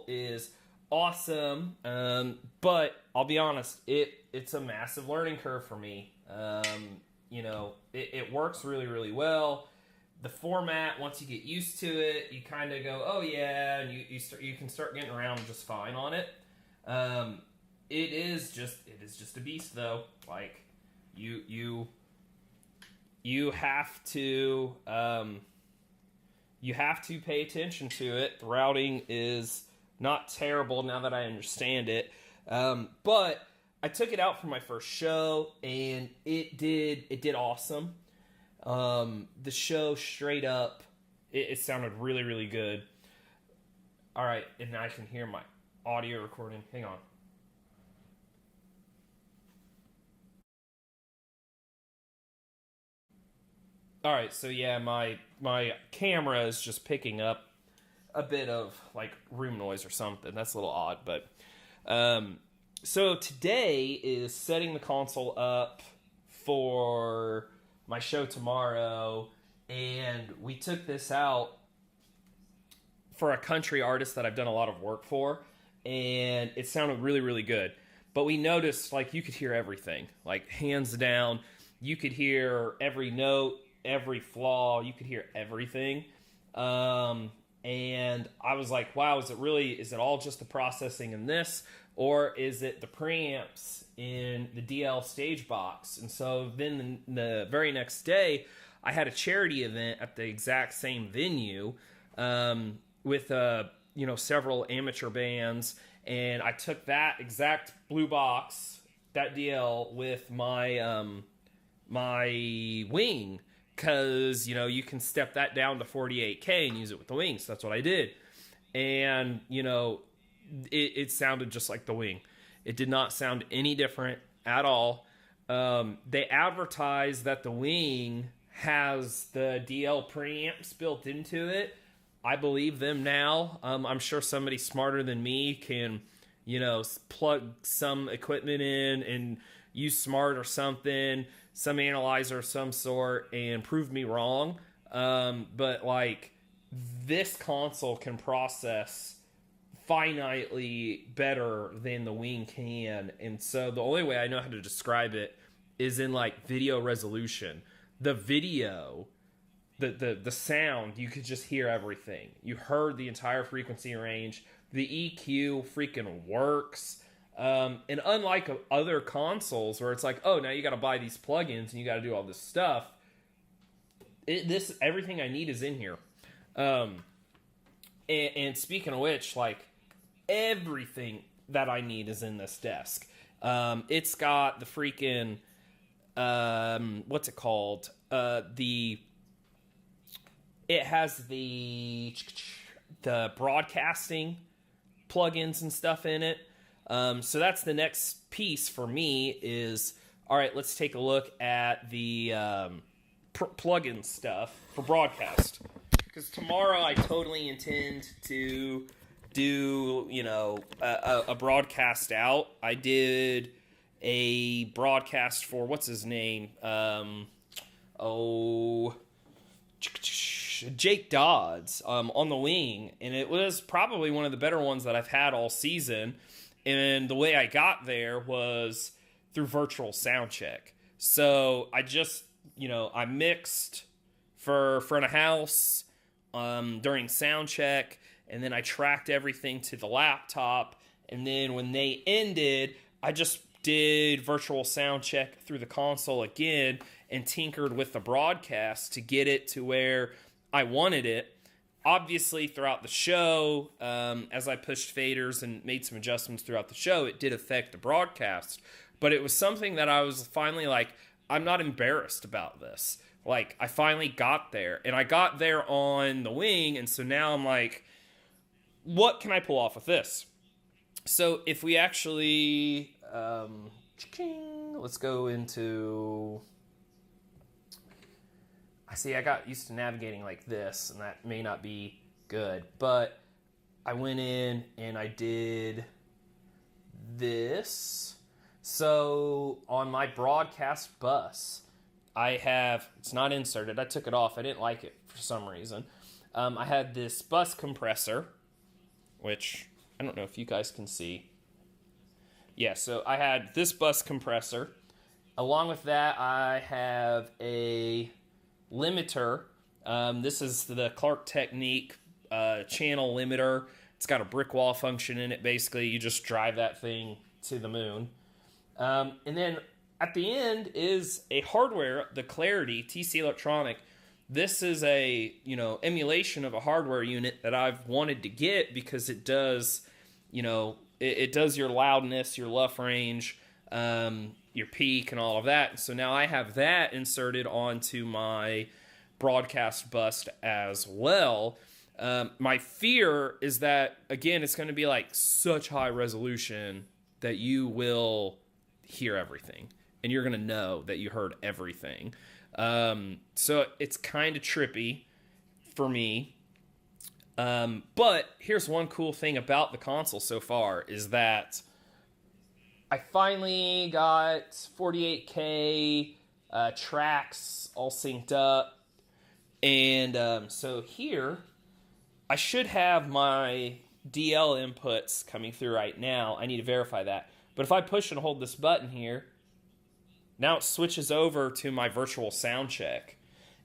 is awesome, but I'll be honest, it's a massive learning curve for me. It works really, really well. The format, once you get used to it, you kind of go, oh yeah, and you can start getting around just fine on it. It is just a beast though. Like you have to pay attention to it. The routing is not terrible now that I understand it, but I took it out for my first show and it did awesome. The show straight up, it sounded really, really good. All right, and I can hear my audio recording. Hang on. All right, so yeah, my camera is just picking up a bit of like room noise or something. That's a little odd, but so today is setting the console up for my show tomorrow, and we took this out for a country artist that I've done a lot of work for, and it sounded really, really good. But we noticed, like, you could hear everything, like, hands down. You could hear every note, every flaw. You could hear everything. And I was like, wow, is it all just the processing in this, or is it the preamps in the DL stage box? And so then the very next day, I had a charity event at the exact same venue, with several amateur bands, and I took that exact blue box, that DL, with my my wing, because you can step that down to 48K and use it with the wing. So that's what I did, and it sounded just like the wing. It did not sound any different at all. They advertise that the wing has the DL preamps built into it. I believe them now. I'm sure somebody smarter than me can, plug some equipment in and use smart or something, some analyzer of some sort, and prove me wrong. But like, this console can process finitely better than the wing can, and so the only way I know how to describe it is in like video resolution. The video, the sound, you could just hear everything. You heard the entire frequency range. The EQ freaking works. And unlike other consoles where it's like, oh, now you got to buy these plugins and you got to do all this stuff, everything I need is in here. And speaking of which, like, everything that I need is in this desk. It's got the freaking what's it called? It has the broadcasting plugins and stuff in it. So that's the next piece for me is, all right, let's take a look at the plugin stuff for broadcast. Because tomorrow I totally intend to do, a broadcast out. I did a broadcast for, what's his name? Jake Dodds on the wing, and it was probably one of the better ones that I've had all season. And the way I got there was through virtual sound check. So I just, I mixed for front of house during sound check, and then I tracked everything to the laptop. And then when they ended, I just did virtual sound check through the console again and tinkered with the broadcast to get it to where I wanted it. Obviously, throughout the show, as I pushed faders and made some adjustments throughout the show, it did affect the broadcast. But it was something that I was finally like, I'm not embarrassed about this. Like, I finally got there. And I got there on the wing, and so now I'm like, what can I pull off with this? So if we actually, let's go into... I got used to navigating like this, and that may not be good, but I went in and I did this. So on my broadcast bus, it's not inserted. I took it off. I didn't like it for some reason. I had this bus compressor, which I don't know if you guys can see. Yeah, so I had this bus compressor. Along with that, I have a limiter. This is the Clark Technique channel limiter. It's got a brick wall function in it. Basically, you just drive that thing to the moon. And then at the end is a hardware, the Clarity TC Electronic. This is a, emulation of a hardware unit that I've wanted to get because it does, it does your loudness, your luff range, your peak, and all of that. So now I have that inserted onto my broadcast bus as well. My fear is that, again, it's going to be like such high resolution that you will hear everything. And you're going to know that you heard everything. So it's kind of trippy for me. But here's one cool thing about the console so far is that I finally got 48K tracks all synced up. And so here, I should have my DL inputs coming through right now. I need to verify that. But if I push and hold this button here, now it switches over to my virtual sound check.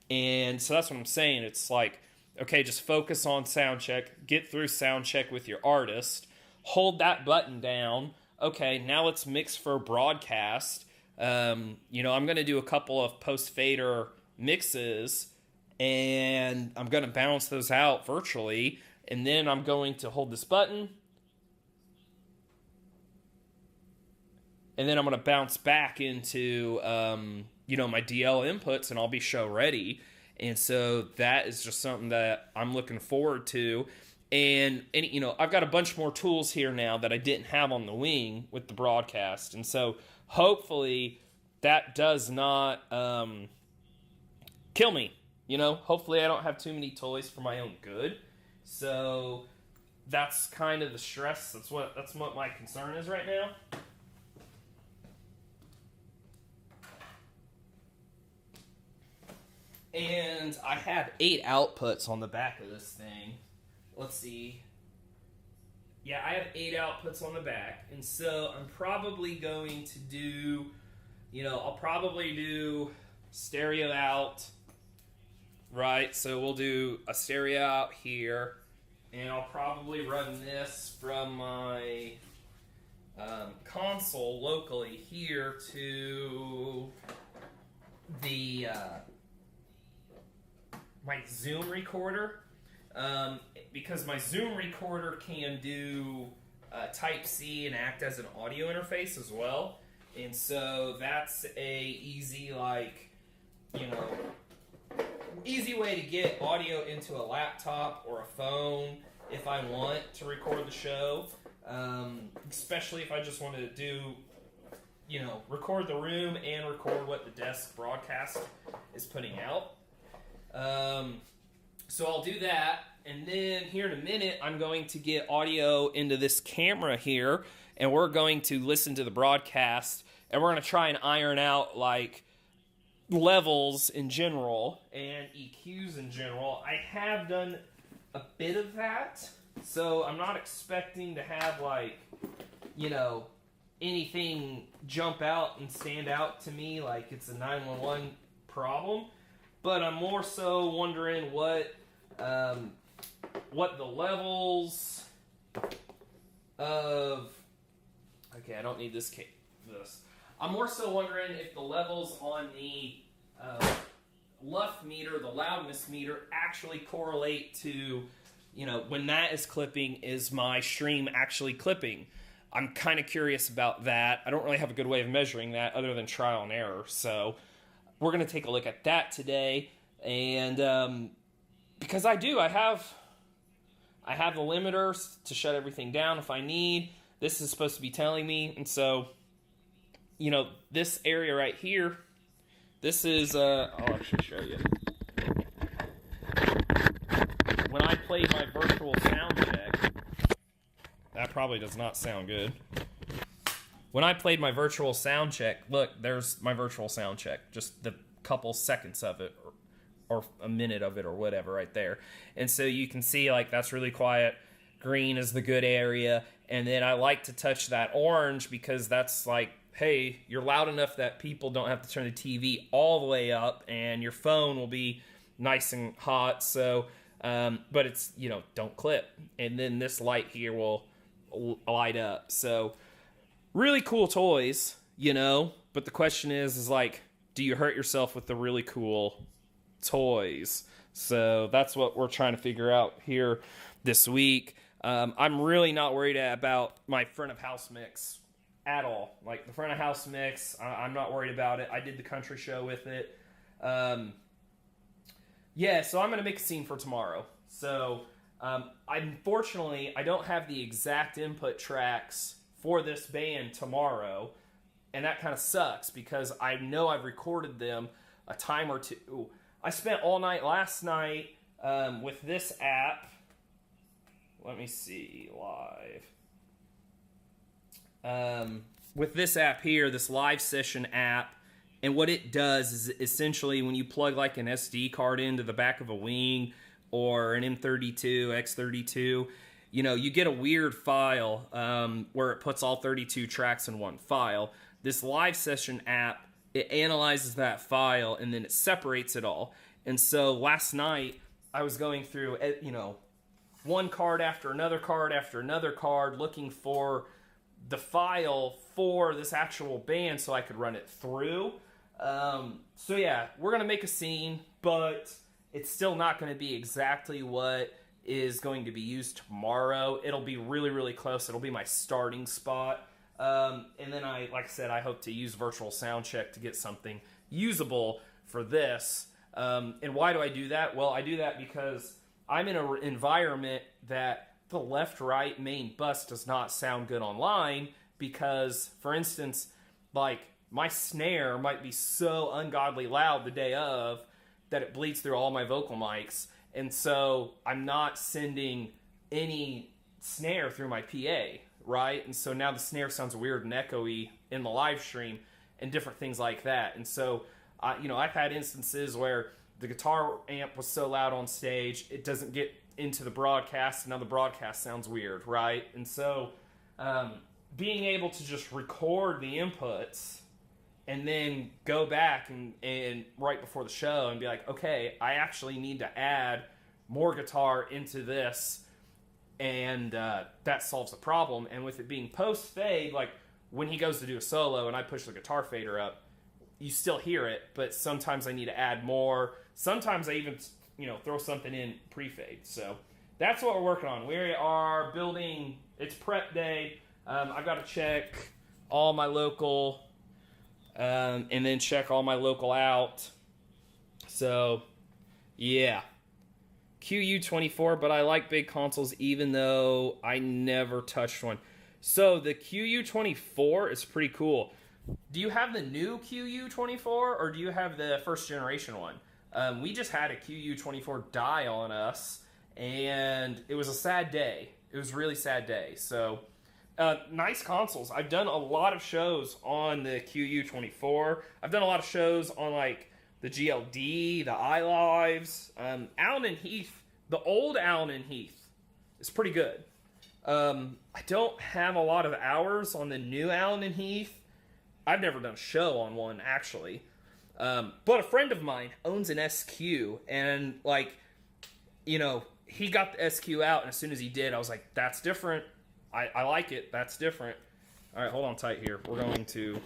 And so that's what I'm saying. It's like, okay, just focus on sound check, get through sound check with your artist, hold that button down. Okay, now let's mix for broadcast. I'm going to do a couple of post-fader mixes, and I'm going to balance those out virtually. And then I'm going to hold this button, and then I'm going to bounce back into, my DL inputs, and I'll be show ready. And so that is just something that I'm looking forward to. And I've got a bunch more tools here now that I didn't have on the wing with the broadcast. And so hopefully that does not kill me. Hopefully I don't have too many toys for my own good. So that's kind of the stress. That's what my concern is right now. And I have 8 outputs on the back of this thing. Let's see. Yeah, I have 8 outputs on the back. And so I'm probably going to do, I'll probably do stereo out, right? So we'll do a stereo out here. And I'll probably run this from my console locally here to the my Zoom recorder, because my Zoom recorder can do Type-C and act as an audio interface as well. And so that's a easy way to get audio into a laptop or a phone if I want to record the show, especially if I just want to do, record the room and record what the desk broadcast is putting out. So I'll do that, and then here in a minute, I'm going to get audio into this camera here, and we're going to listen to the broadcast, and we're going to try and iron out, levels in general, and EQs in general. I have done a bit of that, so I'm not expecting to have, anything jump out and stand out to me like it's a 911 problem. But I'm more so wondering what the levels of... Okay, I don't need this. I'm more so wondering if the levels on the luff meter, the loudness meter, actually correlate to, when that is clipping, is my stream actually clipping? I'm kind of curious about that. I don't really have a good way of measuring that other than trial and error, so... We're going to take a look at that today, and because I have the limiters to shut everything down if I need. This is supposed to be telling me, and so, this area right here, this is, I'll actually show you. When I played my virtual sound check, that probably does not sound good. When I played my virtual sound check, look, there's my virtual sound check. Just the couple seconds of it, or a minute of it, or whatever right there. And so you can see, that's really quiet. green is the good area, and then I like to touch that orange because that's like, hey, you're loud enough that people don't have to turn the TV all the way up, and your phone will be nice and hot. So, but it's, don't clip. And then this light here will light up. So, really cool toys, But the question is like, do you hurt yourself with the really cool toys? So that's what we're trying to figure out here this week. I'm really not worried about my front of house mix at all. Like the front of house mix, I'm not worried about it. I did the country show with it. Yeah, so I'm going to make a scene for tomorrow. So unfortunately, I don't have the exact input tracks for this band tomorrow. And that kind of sucks because I know I've recorded them a time or two. I spent all night last night with this app. Let me see, live. With this app here, this live session app, and what it does is essentially when you plug like an SD card into the back of a Wing or an M32, X32, you get a weird file where it puts all 32 tracks in one file. This live session app, it analyzes that file and then it separates it all. And so last night I was going through, one card after another card after another card looking for the file for this actual band so I could run it through. So yeah, we're going to make a scene, but it's still not going to be exactly what is going to be used tomorrow. It'll be really, really close. It'll be my starting spot. And then like I said, I hope to use virtual sound check to get something usable for this. And why do I do that? Well, I do that because I'm in an environment that the left-right main bus does not sound good online because, for instance, like my snare might be so ungodly loud the day of that it bleeds through all my vocal mics. And so I'm not sending any snare through my PA, right? And so now the snare sounds weird and echoey in the live stream and different things like that. And so, I've had instances where the guitar amp was so loud on stage, it doesn't get into the broadcast, and now the broadcast sounds weird, right? And so being able to just record the inputs and then go back and right before the show and be like, okay, I actually need to add more guitar into this, and that solves the problem. And with it being post-fade, like when he goes to do a solo and I push the guitar fader up, you still hear it, but sometimes I need to add more. Sometimes I even, throw something in pre-fade. So that's what we're working on. We are building, it's prep day. I've got to check all my local, and then check all my local out. So, yeah. QU24, but I like big consoles even though I never touched one. So the QU24 is pretty cool. Do you have the new QU24 or do you have the first generation one? We just had a QU24 die on us, and it was a sad day. It was a really sad day. So, nice consoles. I've done a lot of shows on the QU24. I've done a lot of shows on like the GLD, the iLives. Allen and Heath, the old Allen and Heath is pretty good. I don't have a lot of hours on the new Allen and Heath. I've never done a show on one, actually. But a friend of mine owns an SQ, and, he got the SQ out, and as soon as he did, I was like, that's different. I like it. That's different. All right, hold on tight here. We're going to...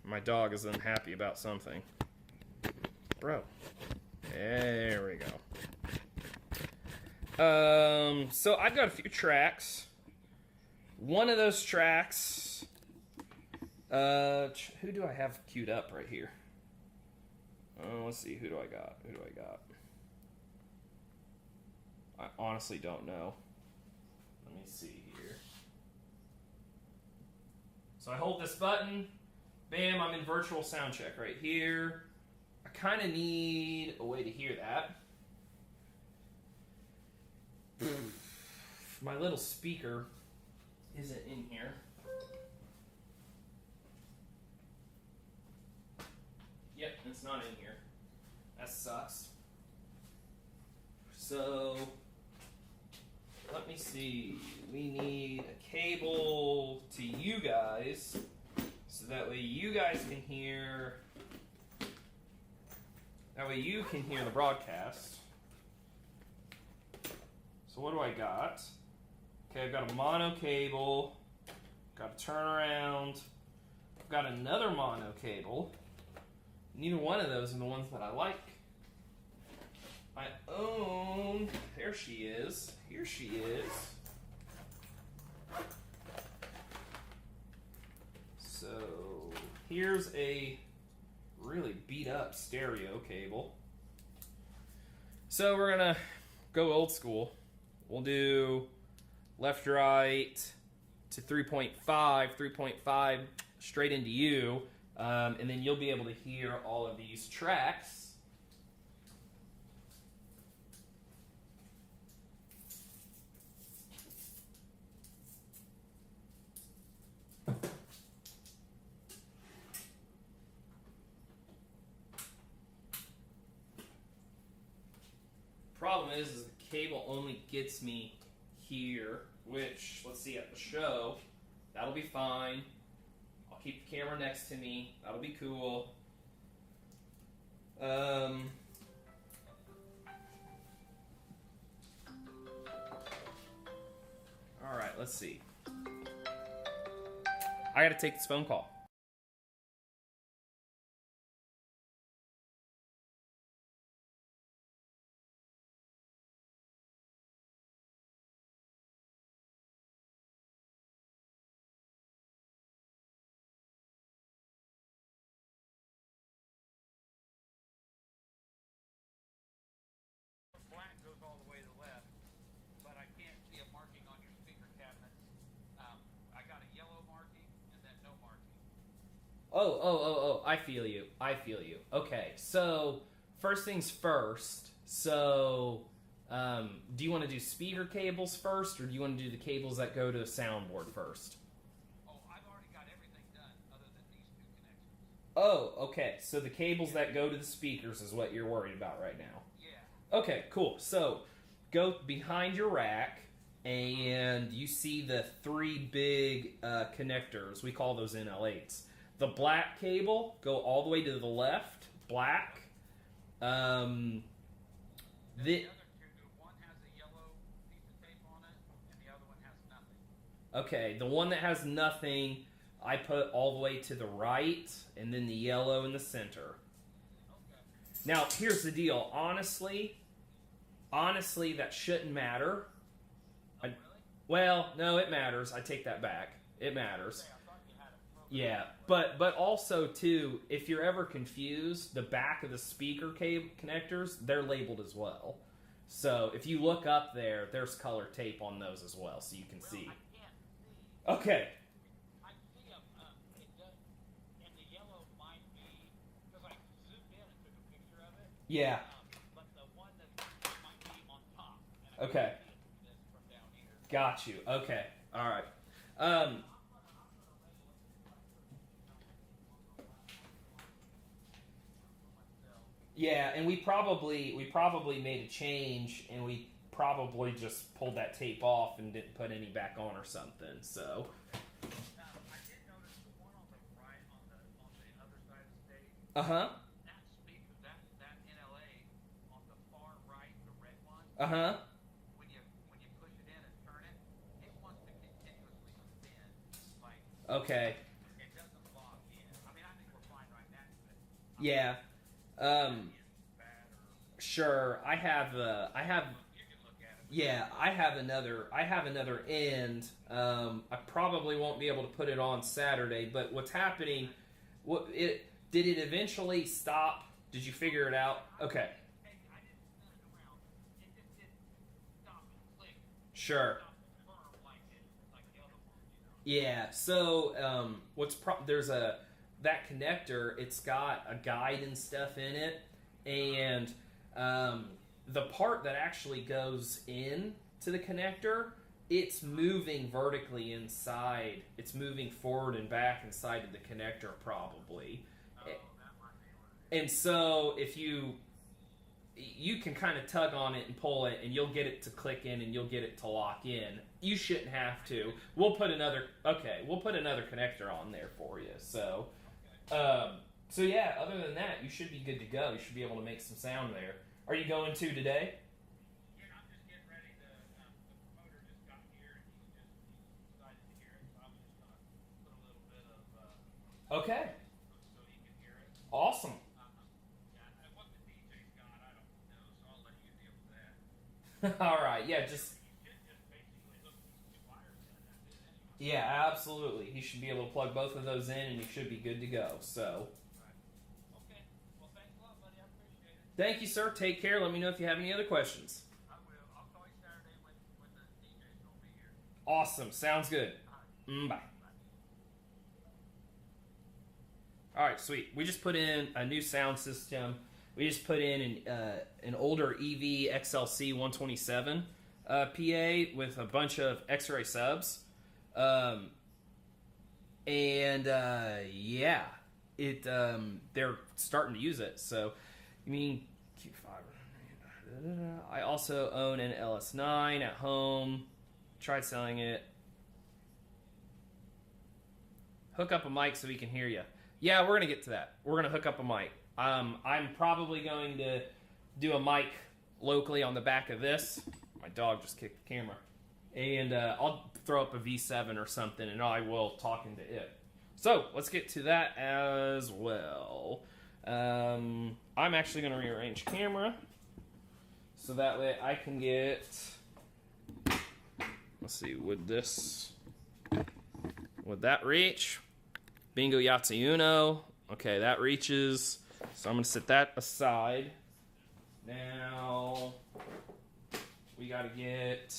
My dog is unhappy about something. Bro. There we go. So I've got a few tracks. One of those tracks, who do I have queued up right here? Let's see, who do I got? I honestly don't know. Let me see here. So I hold this button, bam, I'm in virtual sound check right here. I kind of need a way to hear that. My little speaker isn't in here. Yep, it's not in here. That sucks. So let me see. We need a cable to you guys, so that way you guys can hear. That way you can hear the broadcast. So what do I got? Okay, I've got a mono cable. Got a turnaround. I've got another mono cable. Neither one of those are the ones that I like. I own. There she is. Here she is. So here's a really beat up stereo cable. So we're gonna go old school. We'll do left, right to 3.5, 3.5 straight into you, and then you'll be able to hear all of these tracks. Problem is the cable only gets me here, which, let's see, at the show, that'll be fine. I'll keep the camera next to me. That'll be cool. Alright, let's see. I gotta take this phone call. Goes all the way to the left, but I can't see a marking on your speaker cabinets. I got a yellow marking and then no marking. Oh, I feel you. Okay, so first things first. So, do you want to do speaker cables first, or do you want to do the cables that go to the soundboard first? Oh, I've already got everything done other than these two connections. Oh, okay. So the cables that go to the speakers is what you're worried about right now. Okay, cool. So, go behind your rack, and you see the three big connectors. We call those NL8s. The black cable, go all the way to the left. Black. The other two, one has a yellow piece of tape on it, and the other one has nothing. Okay, the one that has nothing, I put all the way to the right, and then the yellow in the center. Now, here's the deal. Honestly, that shouldn't matter. Oh, really? Well, no, it matters. I take that back. It matters. Okay, I thought you had it. Yeah, but also, too, if you're ever confused, the back of the speaker cable connectors, they're labeled as well. So, if you look up there, there's color tape on those as well, so you can see. I can't see. Okay. I see them. It does, and the yellow might be, because I zoomed in and took a picture of it. Yeah. But the one that might be on top. And I Okay. can't see this from down here. Got you. Okay. All right. Yeah, and we probably made a change, and we probably just pulled that tape off and didn't put any back on or something. So. I did notice the one on the right, on the other side of the stage. That speaker, that NLA on the far right, the red one. When you push it in and turn it, it wants to continuously spin. Like. Okay. It doesn't lock in. I mean, I think we're fine right now. But Yeah. Sure. I have. You can look at it. Yeah, I have another end. I probably won't be able to put it on Saturday, but what's happening? Did it eventually stop? Did you figure it out? Okay. Hey, I didn't spin it around. It just did stop and click. Sure. Stop and firm like the other one, you know. Yeah. So there's that connector. It's got a guide and stuff in it, and the part that actually goes in to the connector, it's moving vertically inside. It's moving forward and back inside of the connector probably. Oh, that might be what it is. And so if you you can kind of tug on it and pull it, and you'll get it to click in, and you'll get it to lock in. You shouldn't have to. We'll put another connector on there for you. So, so yeah. Other than that, you should be good to go. You should be able to make some sound there. Are you going to today? Yeah, I'm just getting ready. The promoter just got here, and he's decided to hear it. So I'm just gonna put a little bit of Okay. so he can hear it. Awesome. Yeah, what the DJ's got, I don't know, so I'll let you deal with that. All right. Yeah. Just. You should just basically hook these two wires in, and that's it anyway. Yeah. Absolutely. He should be able to plug both of those in, and you should be good to go. So. Okay. Well, thanks a lot, buddy. I appreciate it. Thank you, sir. Take care. Let me know if you have any other questions. I will. I'll call you Saturday when the DJ's gonna be here. Awesome. Sounds good. Bye. All right, sweet. We just put in a new sound system. We just put in an older EV XLC 127 PA with a bunch of X-ray subs, yeah, they're starting to use it. So, you mean Q5? I also own an LS9 at home. Tried selling it. Hook up a mic so we can hear you. Yeah, we're going to get to that. We're going to hook up a mic. I'm probably going to do a mic locally on the back of this. My dog just kicked the camera. And I'll throw up a V7 or something, and I will talk into it. So, let's get to that as well. I'm actually going to rearrange camera so that way I can get... Let's see, would that reach? Bingo Yahtzee Uno. Okay, that reaches. So I'm going to set that aside. Now, we got to get...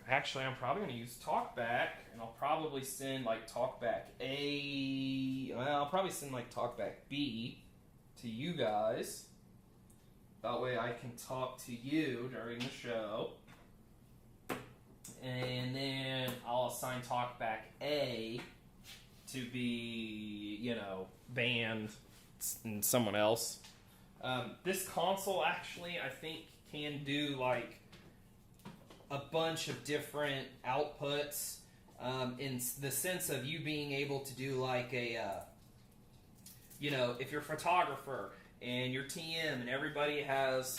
Actually, I'm probably going to use Talkback, and I'll probably send, like, Talkback A... Well, I'll probably send, like, Talkback B to you guys. That way I can talk to you during the show. And then I'll assign Talkback A to be, band and someone else. This console actually, I think, can do like a bunch of different outputs in the sense of you being able to do like a, if you're a photographer and your TM and everybody has,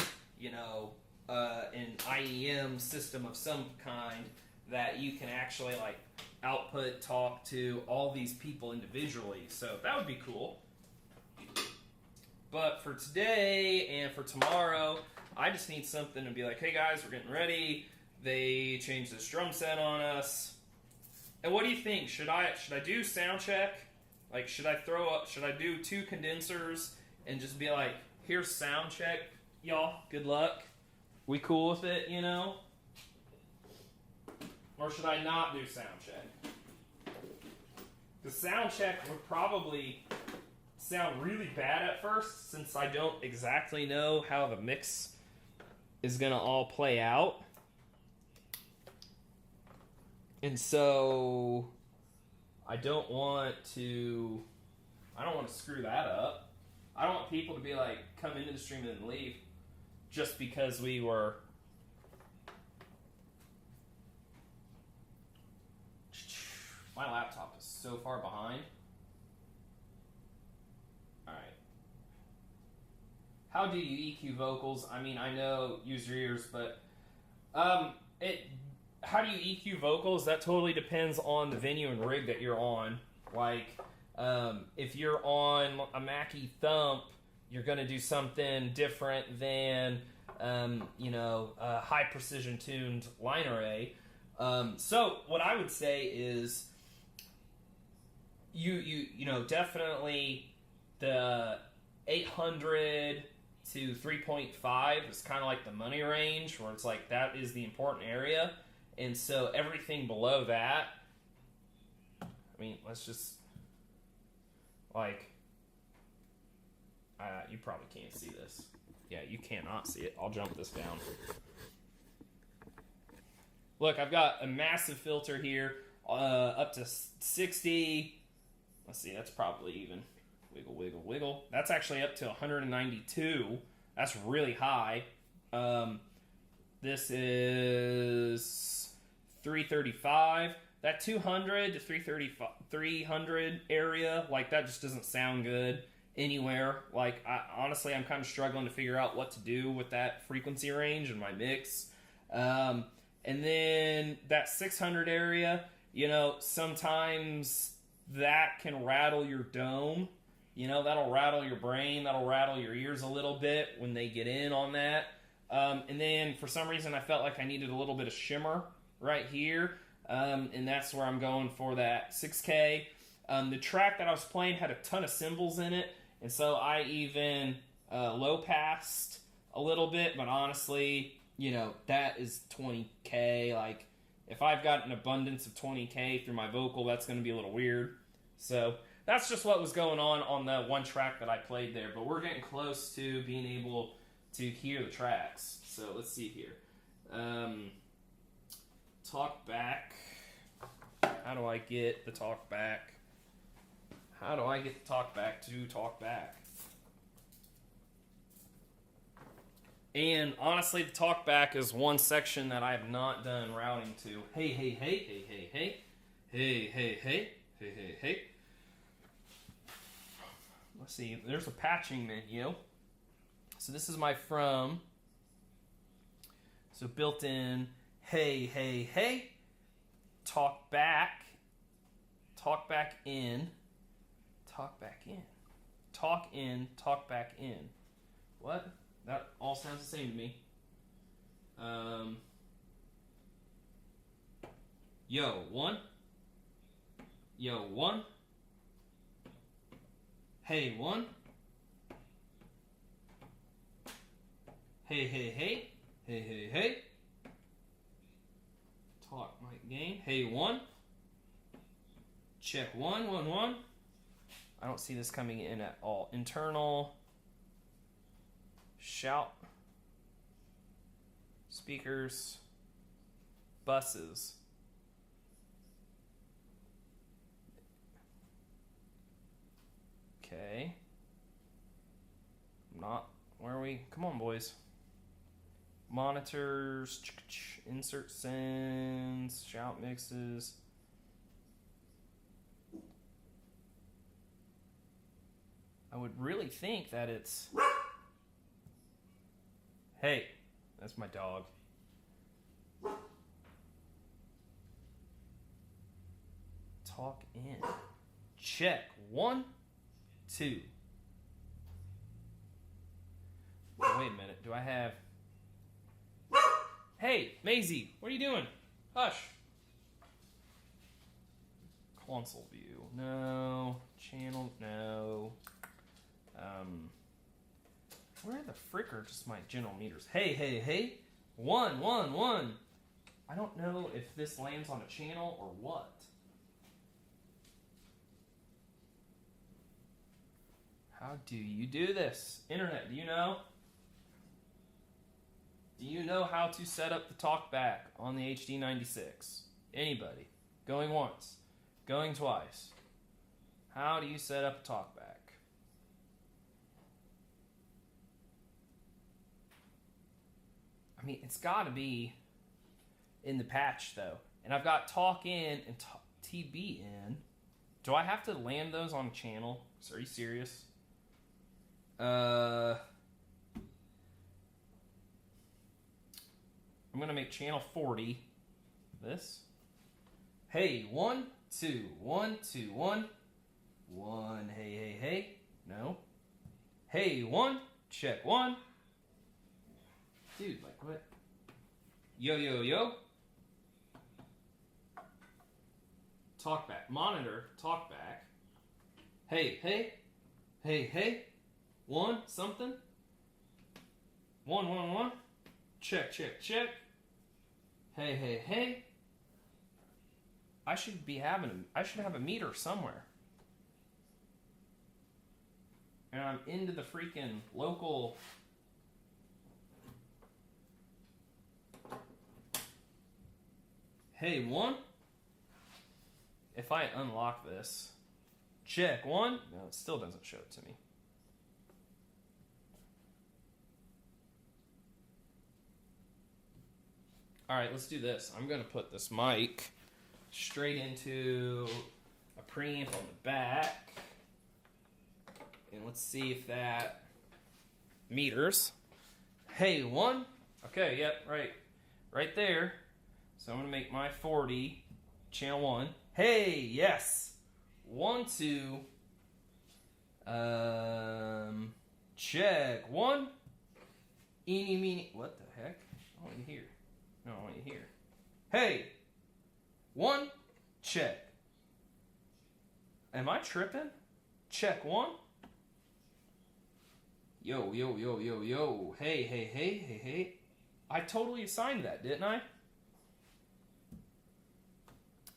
an IEM system of some kind that you can actually like output, talk to all these people individually. So that would be cool. But for today and for tomorrow, I just need something to be like, hey guys, we're getting ready. They changed this drum set on us. And what do you think? Should I do sound check? Like, should I do 2 condensers and just be like, here's sound check, y'all, good luck. We cool with it, Or should I not do sound check? The sound check would probably sound really bad at first since I don't exactly know how the mix is going to all play out. And so I don't want to screw that up. I don't want people to be like, come into the stream and then leave just because we were... My laptop is so far behind. Alright. How do you EQ vocals? I mean, I know, use your ears, but... how do you EQ vocals? That totally depends on the venue and rig that you're on. Like, if you're on a Mackie Thump, you're going to do something different than, a high precision tuned line array. So what I would say is, definitely the 800 to 3.5 is kind of like the money range, where it's like that is the important area. And so everything below that, let's just, you probably can't see this. Yeah, you cannot see it. I'll jump this down. Look, I've got a massive filter here, up to 60. Let's see, that's probably even. Wiggle, wiggle, wiggle. That's actually up to 192. That's really high. This is 335. That 200 to 300 area, like, that just doesn't sound good anywhere. Like, honestly, I'm kind of struggling to figure out what to do with that frequency range in my mix. And then that 600 area, you know, sometimes that can rattle your dome. You know, that'll rattle your brain, that'll rattle your ears a little bit when they get in on that. And then for some reason I felt like I needed a little bit of shimmer right here. And that's where I'm going for that 6K. The track that I was playing had a ton of cymbals in it, and so I even low passed a little bit, but honestly, you know, that is 20K. Like, if I've got an abundance of 20K through my vocal, that's going to be a little weird. So that's just what was going on the one track that I played there. But we're getting close to being able to hear the tracks. So let's see here. Talkback. How do I get the Talkback? How do I get the Talkback to Talkback? And honestly, the Talkback is one section that I have not done routing to. Hey, hey, hey, hey, hey, hey. Hey, hey, hey, hey, hey, hey. Let's see, there's a patching menu. So this is my from. So built in, hey, hey, hey. Talkback. Talkback in. Talkback in. Talk in, talkback in. What? That all sounds the same to me. Yo, one. Yo, one. Hey, one. Hey, hey, hey. Hey, hey, hey. Talk mic gain. Hey, one. Check one, one, one. I don't see this coming in at all. Internal. Shout. Speakers. Buses. Okay. Not. Where are we? Come on, boys. Monitors. Insert sends. Shout mixes. I would really think that it's... Hey, that's my dog. Talk in. Check. 1, 2. Wait a minute. Do I have... Hey, Maisie, what are you doing? Hush. Console view. No. Channel. No. Where the frick are just my general meters? Hey, hey, hey. 1, 1, 1. I don't know if this lands on a channel or what. How do you do this? Internet, do you know? Do you know how to set up the Talkback on the hd96? Anybody? Going once. Going twice. How do you set up a Talkback? I mean, it's got to be in the patch, though. And I've got Talk in and TB in. Do I have to land those on a channel? Are you serious? I'm going to make channel 40 this. Hey, 1, 2, 1, 2, 1. 1, hey, hey, hey. No. Hey, 1, check 1. Dude, like what? Yo, yo, yo. Talkback. Monitor, talkback. Hey, hey. Hey, hey. 1, something. 1, 1, 1. Check, check, check. Hey, hey, hey. I should have a meter somewhere. And I'm into the freaking local... Hey, 1. If I unlock this, Check 1. No, it still doesn't show it to me. All right, let's do this. I'm going to put this mic straight into a preamp on the back. And let's see if that meters. Hey, 1. Okay, yep, right there. So I'm going to make my 40 channel 1. Hey, yes. 1, 2. Check 1. Eeny, meeny. What the heck? I want you here. No, I want you here. Hey. 1. Check. Am I tripping? Check 1. Yo, yo, yo, yo, yo. Hey, hey, hey, hey, hey. I totally assigned that, didn't I?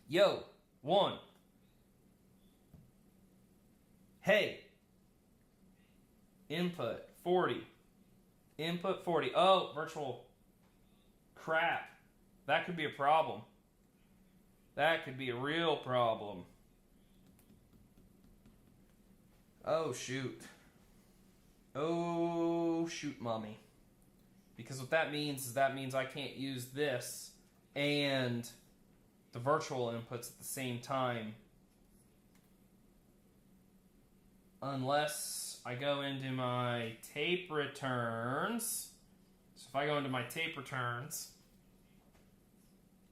Yo, 1. Hey. Input 40. Input 40. Oh, virtual. Crap. That could be a problem. That could be a real problem. Oh, shoot. Oh, shoot, mommy. Because what that means is I can't use this and the virtual inputs at the same time. Unless I go into my tape returns. So if I go into my tape returns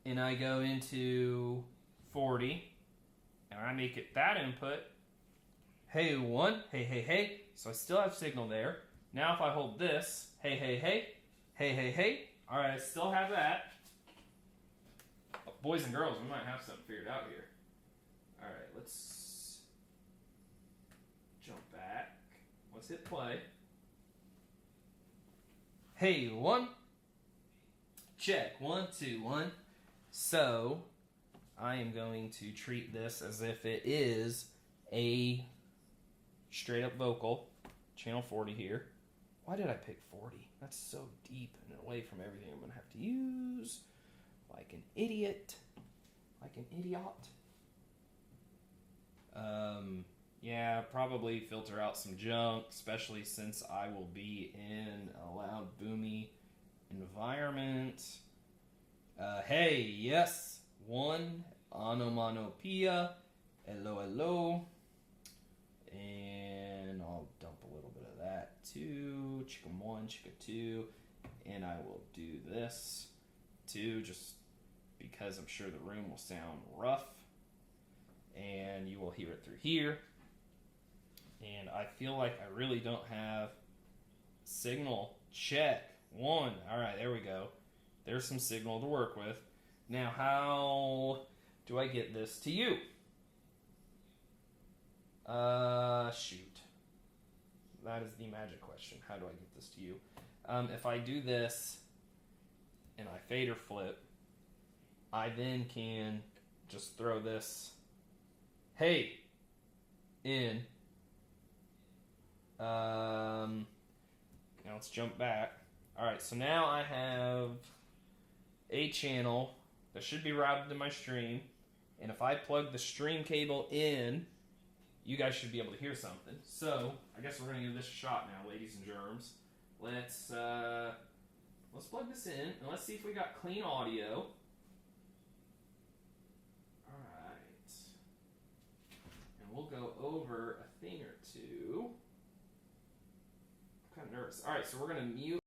and I go into 40 and I make it that input, hey, 1, hey, hey, hey. So I still have signal there. Now if I hold this, hey, hey, hey, hey, hey, hey. All right, I still have that. Oh, boys and girls, we might have something figured out here. All right, let's jump back. Let's hit play. Hey, 1. Check. 1, 2, 1. So I am going to treat this as if it is a straight up vocal. Channel 40 here. Why did I pick 40? That's so deep and away from everything I'm going to have to use. Like an idiot. Like an idiot. Yeah, probably filter out some junk, especially since I will be in a loud, boomy environment. Hey, yes. 1, onomatopoeia. Hello, hello. And I'll dump a little bit of that. 2, chicka 1, chicka 2. And I will do this 2, just because I'm sure the room will sound rough. And you will hear it through here. And I feel like I really don't have signal. Check 1. All right, there we go. There's some signal to work with. Now, how do I get this to you? Shoot. That is the magic question. How do I get this to you? If I do this and I fade or flip, I then can just throw this, hey, in. Now let's jump back. Alright, so now I have a channel that should be routed to my stream. And if I plug the stream cable in, you guys should be able to hear something. So, I guess we're going to give this a shot now, ladies and germs. Let's plug this in, and let's see if we got clean audio. Alright. And we'll go over a thing or two. I'm kind of nervous. Alright, so we're going to mute.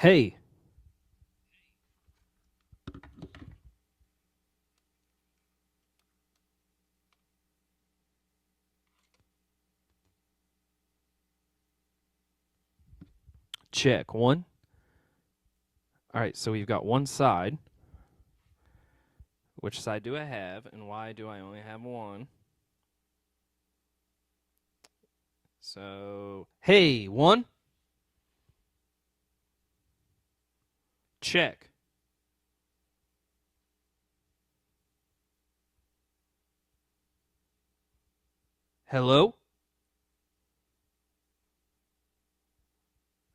Hey. Check. 1. All right, so we've got one side. Which side do I have, and why do I only have one? So, hey, 1. Check. Hello?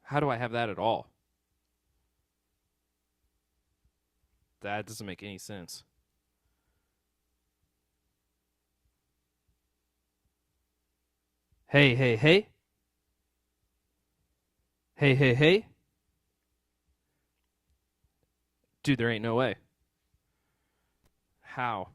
How do I have that at all? That doesn't make any sense. Hey, hey, hey. Hey, hey, hey. Dude, there ain't no way. How?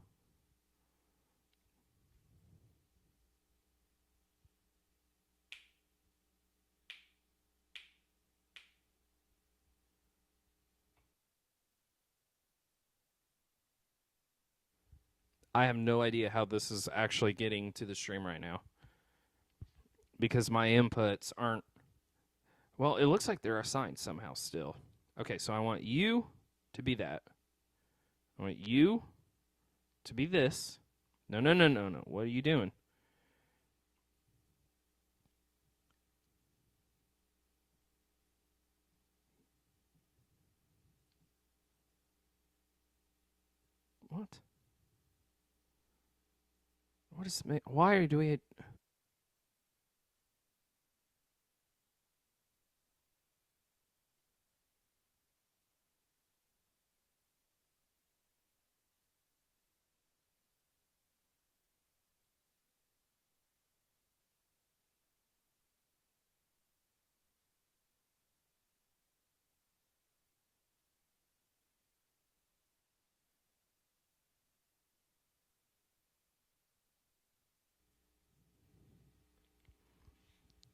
I have no idea how this is actually getting to the stream right now. Because my inputs aren't. Well, it looks like they're assigned somehow still. Okay, so I want you to be that. I want you to be this. No, no, no, no, no. What are you doing? What? What is? Why are you doing it?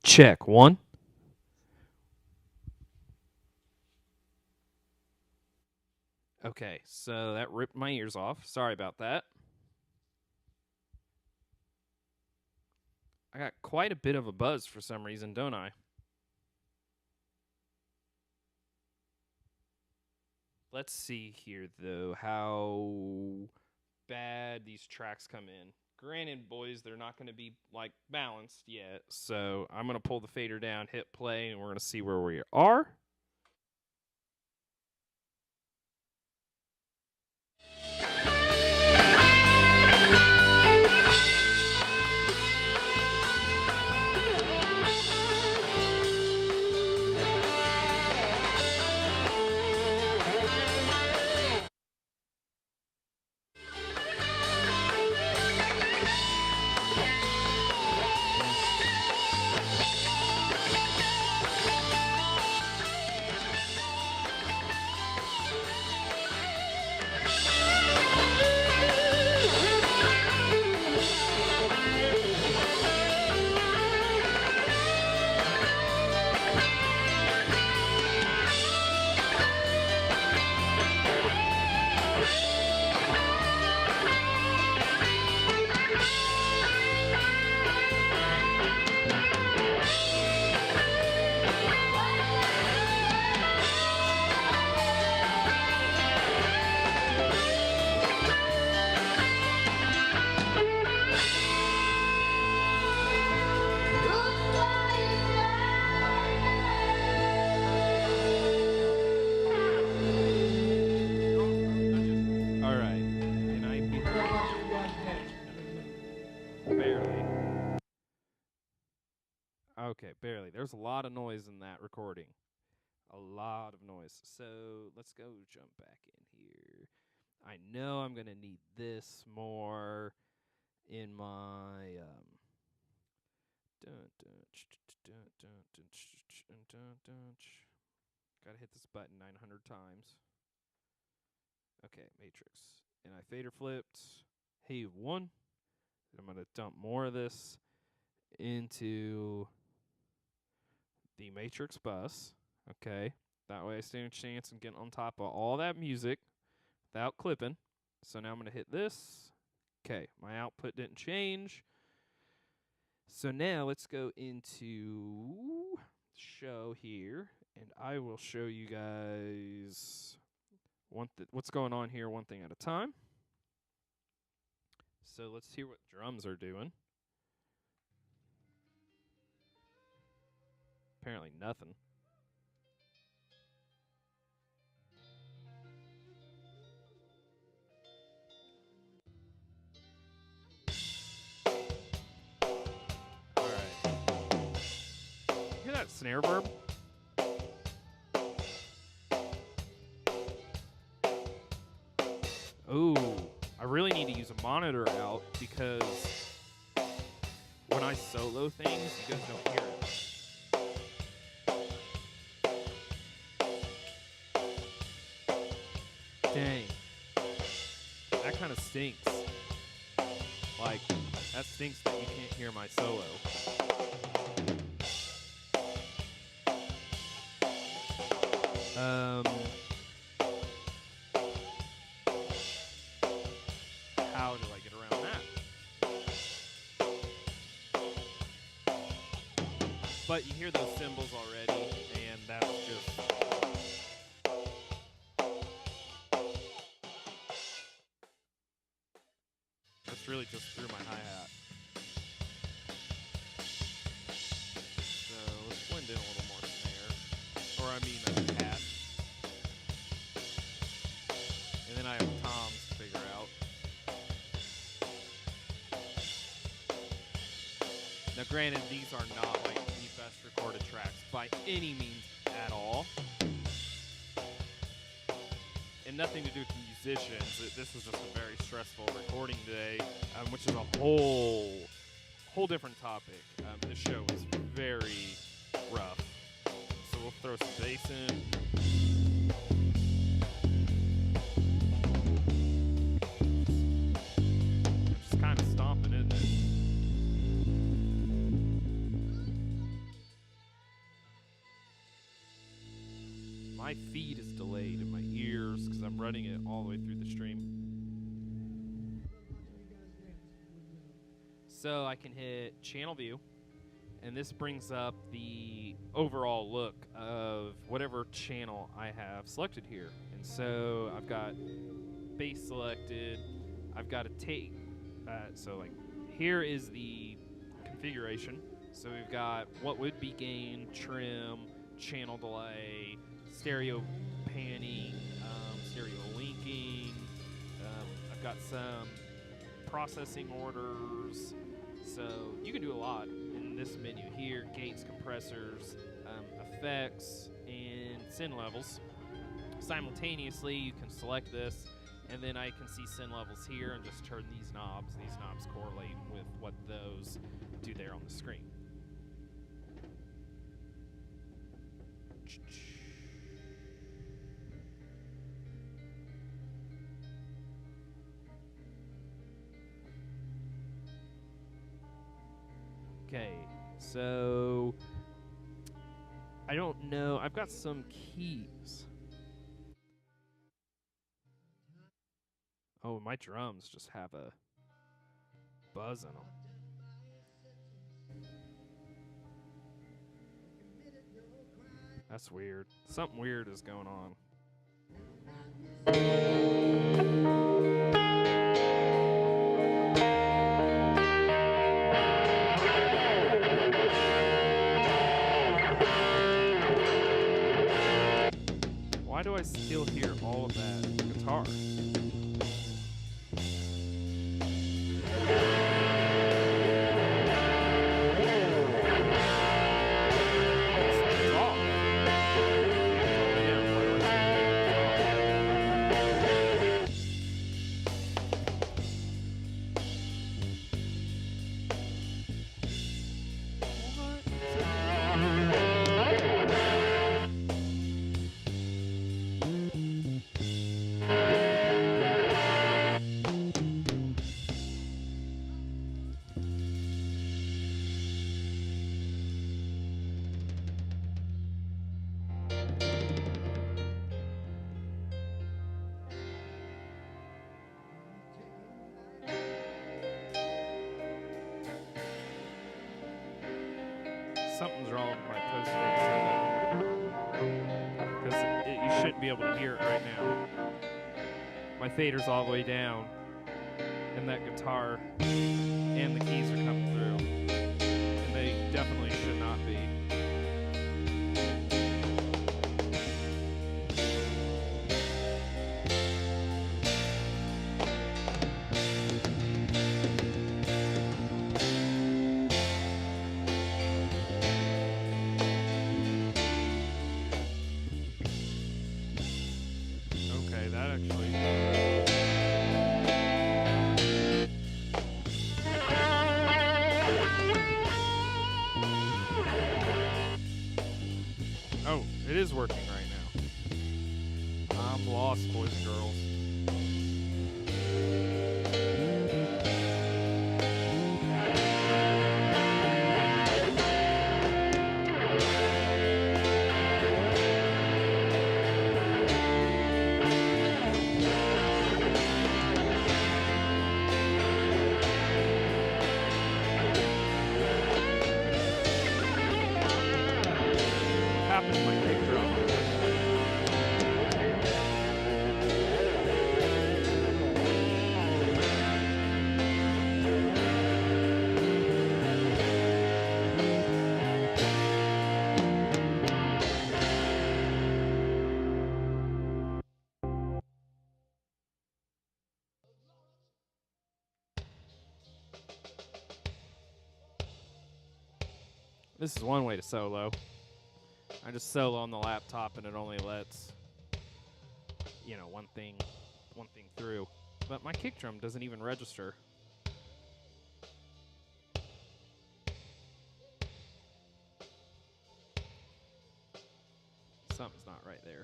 Check. 1. Okay, so that ripped my ears off. Sorry about that. I got quite a bit of a buzz for some reason, don't I? Let's see here, though, how bad these tracks come in. Granted, boys, they're not going to be, like, balanced yet. So I'm going to pull the fader down, hit play, and we're going to see where we are. All right. Can I be barely? Okay, barely. There's a lot of noise in that recording. A lot of noise. So let's go jump back in here. I know I'm going to need this more in my gotta hit this button 900 times. Okay, matrix. And I fader flipped. Hey, 1. I'm gonna dump more of this into the matrix bus. Okay. That way I stand a chance of getting on top of all that music without clipping. So now I'm going to hit this. Okay, my output didn't change. So now let's go into show here, and I will show you guys what's going on here one thing at a time. So let's hear what drums are doing. Apparently nothing. Hear that snare verb? Ooh, I really need to use a monitor out because when I solo things, you guys don't hear it. Dang. That kind of stinks. Like, that stinks that you can't hear my solo. How do I get around that? But you hear those cymbals already, and that's just... That's really just through my hi-hat. So let's blend in a little more snare. Or I mean a hat. And then I have toms to figure out. Now granted, these are not like the best recorded tracks by any means at all. And nothing to do with the musicians. This was just a very stressful recording day, which is a whole different topic. This show was very rough. So we'll throw some bass in. Just kind of stomping, isn't it? My feed is delayed in my ears because I'm running it all the way through the stream. So I can hit channel view, and this brings up the overall look of whatever channel I have selected here. And so I've got bass selected. I've got a tape. So like here is the configuration. So we've got what would be gain, trim, channel delay, stereo panning, stereo linking. I've got some processing orders. So you can do a lot in this menu here. Gates, compressors, effects, and send levels. Simultaneously, you can select this, and then I can see send levels here and just turn these knobs. These knobs correlate with what those do there on the screen. Okay, so I don't know. I've got some keys. Oh, my drums just have a buzz in them. That's weird. Something weird is going on. Why do I still hear all of that guitar? It's off. something's wrong with my post-fade, because you shouldn't be able to hear it right now. My fader's all the way down, and that guitar and the keys are coming through, and they definitely should not be. Okay, that actually... Oh, it is working right now. I'm lost, boys and girls. Happened to my kick drum? This is one way to solo. I just solo on the laptop and it only lets, you know, one thing through. But my kick drum doesn't even register. Something's not right there.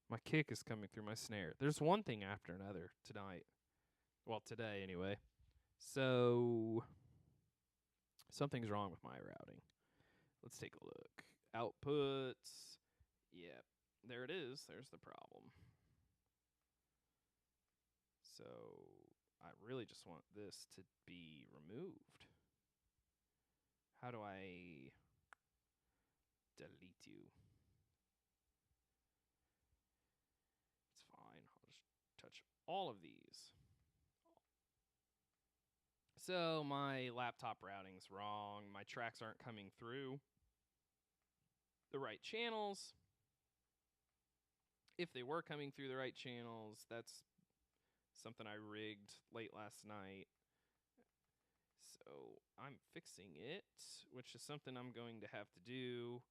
My kick is coming through my snare. There's one thing after another tonight. Well, today anyway. So, something's wrong with my routing. Let's take a look. Outputs. Yep, there it is. There's the problem. So, I really just want this to be removed. How do I delete you? It's fine. I'll just touch all of these. So my laptop routing's wrong. My tracks aren't coming through the right channels. If they were coming through the right channels, that's something I rigged late last night. So I'm fixing it, which is something I'm going to have to do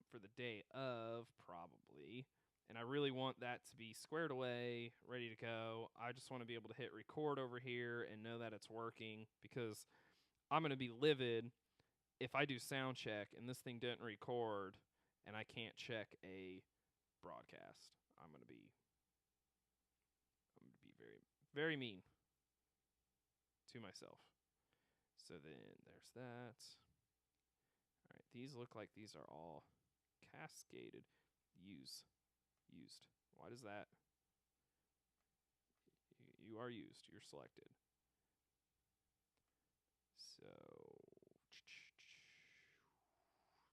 for the day of, probably. And I really want that to be squared away, ready to go. I just want to be able to hit record over here and know that it's working, because I'm going to be livid if I do sound check and this thing didn't record and I can't check a broadcast. I'm going to be very, very mean to myself. So then there's that. All right, these look like these are all cascaded. Used. Why does that? You are used. You're selected. So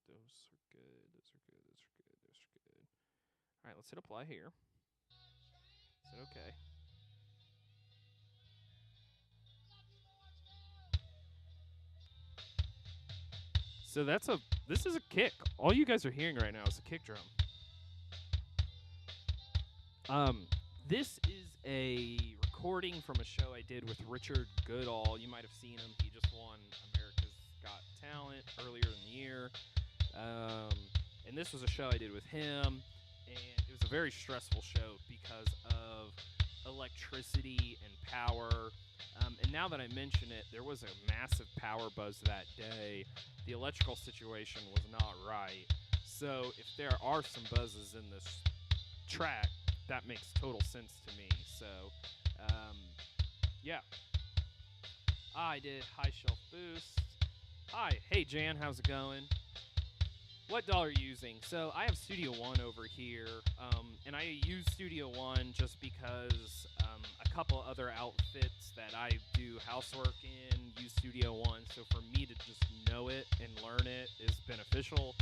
those are good. Those are good. Those are good. Those are good. All right, let's hit apply here. Is it okay? So this is a kick. All you guys are hearing right now is a kick drum. This is a recording from a show I did with Richard Goodall. You might have seen him. He just won America's Got Talent earlier in the year. And this was a show I did with him, and it was a very stressful show because of electricity and power. And now that I mention it, there was a massive power buzz that day. The electrical situation was not right. So if there are some buzzes in this track, that makes total sense to me. So, yeah. I did high shelf boost. Hi. Hey, Jan. How's it going? What DAW are you using? So I have Studio One over here, and I use Studio One just because a couple other outfits that I do housework in use Studio One. So for me to just know it and learn it is beneficial.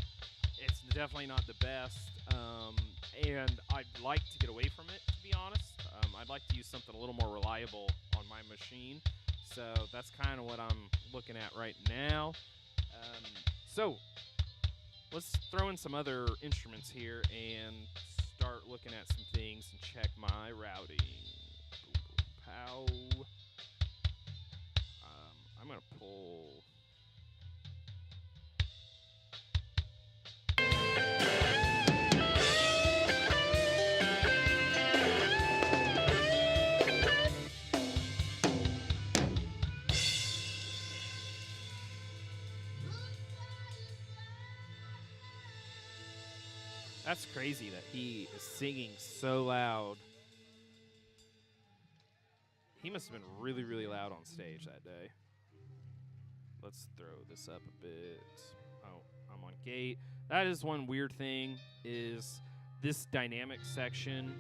It's definitely not the best, and I'd like to get away from it, to be honest. I'd like to use something a little more reliable on my machine. So that's kind of what I'm looking at right now. So let's throw in some other instruments here and start looking at some things and check my routing. Boom, boom, pow. I'm going to pull... That's crazy that he is singing so loud. He must have been really, really loud on stage that day. Let's throw this up a bit. Oh, I'm on gate. That is one weird thing, is this dynamic section,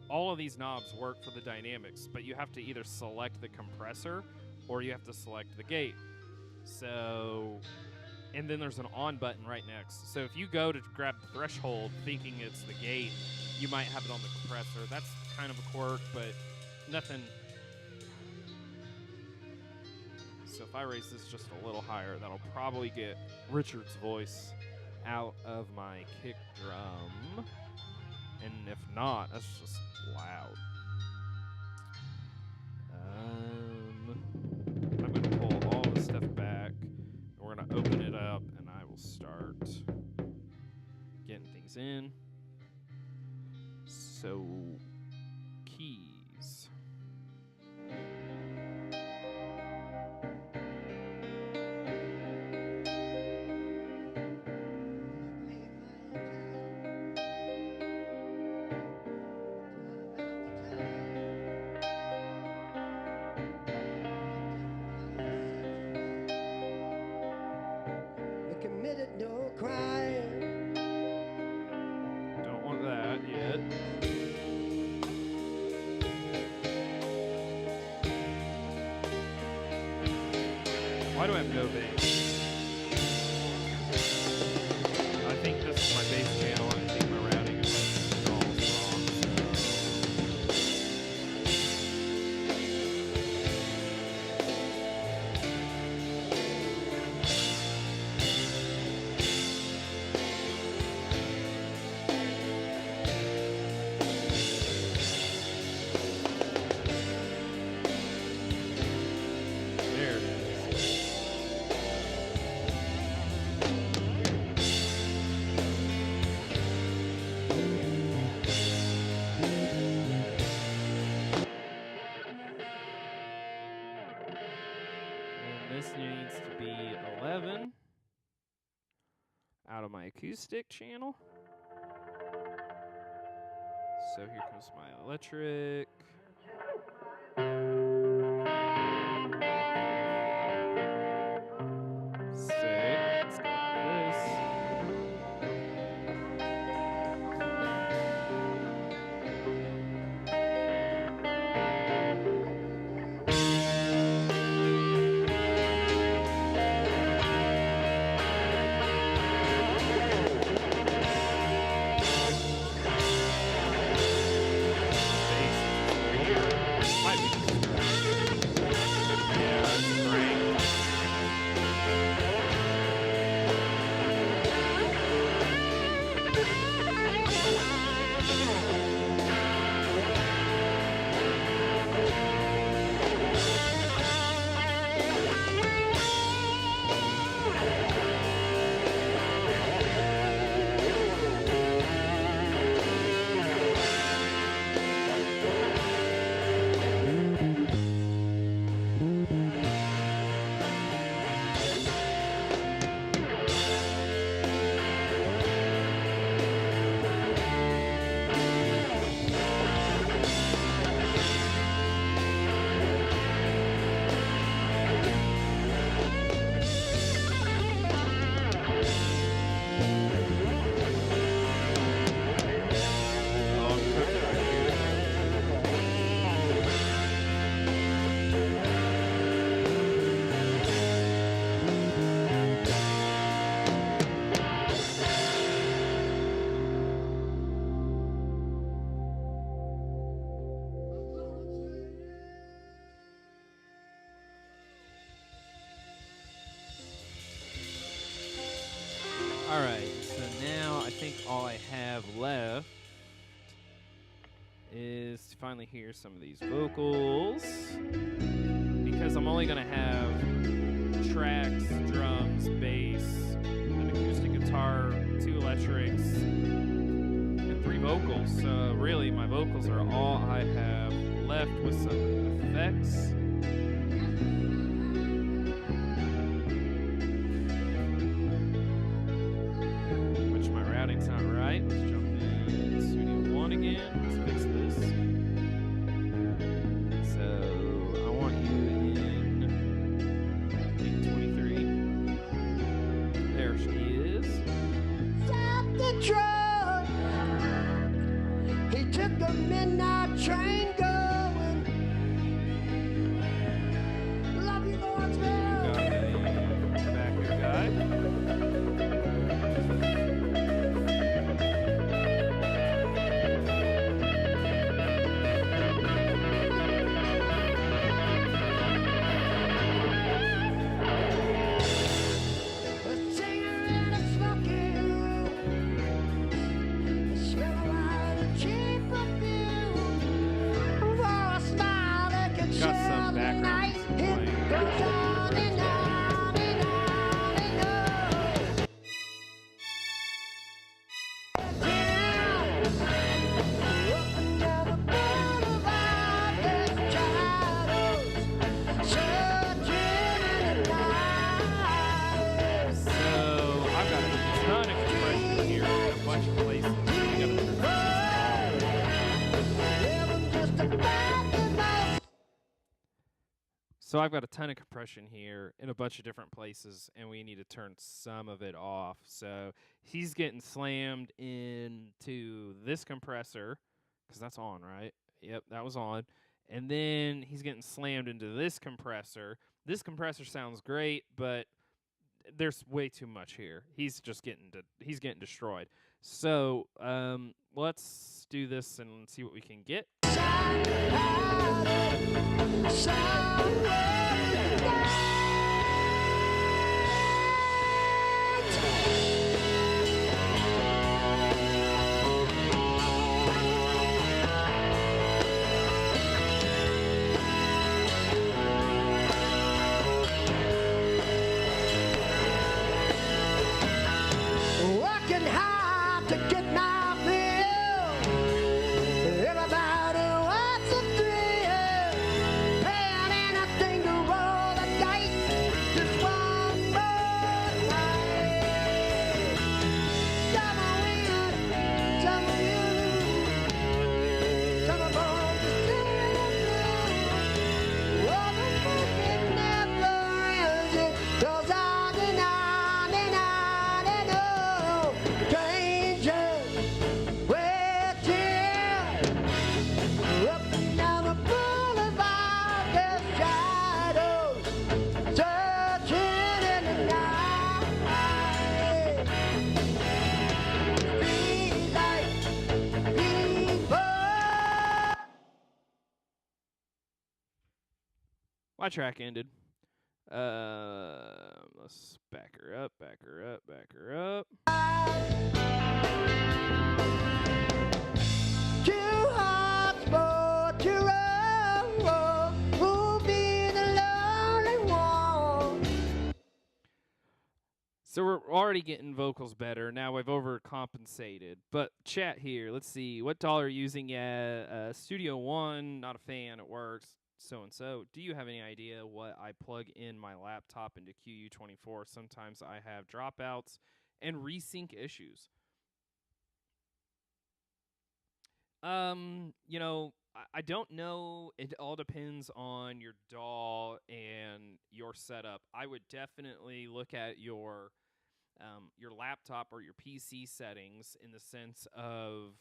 all of these knobs work for the dynamics, but you have to either select the compressor or you have to select the gate. So... and then there's an on button right next. So if you go to grab the threshold thinking it's the gate, you might have it on the compressor. That's kind of a quirk, but nothing. So if I raise this just a little higher, that'll probably get Richard's voice out of my kick drum. And if not, that's just loud. I'm going to pull all this stuff back. We're going to open it up, and I will start getting things in. So, keys. No crime. Don't want that yet. Why do I have no bass? I think this is my bass channel, and I think my routing is all wrong. There it is. And this needs to be 11 out of my acoustic channel. So here comes my electric. Sick. Let's go with this. Bass is All right, so now I think all I have left is to finally hear some of these vocals, because I'm only going to have tracks, drums, bass, an acoustic guitar, 2 electrics, and 3 vocals. So really, my vocals are all I have left, with some effects. Which my routing's not right. Let's jump in Studio 1 again. Let's fix this. So I want you in, I think, 23. There she is. Stop the truck. He took the midnight train going. Love you, Lawrenceville. Got a backer guy. A singer in a smoky room. The smell of a cheap perfume. For a smile that can Got some sell the background night. music It playing. goes on and on and on and on. Up and down the boulevard, there's shadows searching in the night. So I've got a ton of compression here in a bunch of places. I gotta turn this So I've got a ton of compression here in a bunch of different places, and we need to turn some of it off. So he's getting slammed into this compressor, because that's on, right? Yep, that was on. And then he's getting slammed into this compressor. This compressor sounds great, but there's way too much here. He's just getting destroyed. So let's do this and see what we can get. Working hard to get my bill. Everybody wants a thrill. Paying anything to roll the dice. Just one more night. Some are win, some are lose. Some are born to steal and blue. Oh, the music never ends. It goes on and on and on and on. Strangers waiting. Up and down the boulevard, there's shadows searching in the night. Street lights, people. My track ended. Let's back her up, back her up, back her up. Two hearts for two row. Who'll be the lonely one? So we're already getting vocals better. Now we've overcompensated. But chat here, let's see. What doll are you using? Yeah, Studio One, not a fan. It works. So-and-so. Do you have any idea what I plug in my laptop into QU24? Sometimes I have dropouts and resync issues. I don't know. It all depends on your DAW and your setup. I would definitely look at your laptop or your PC settings in the sense of,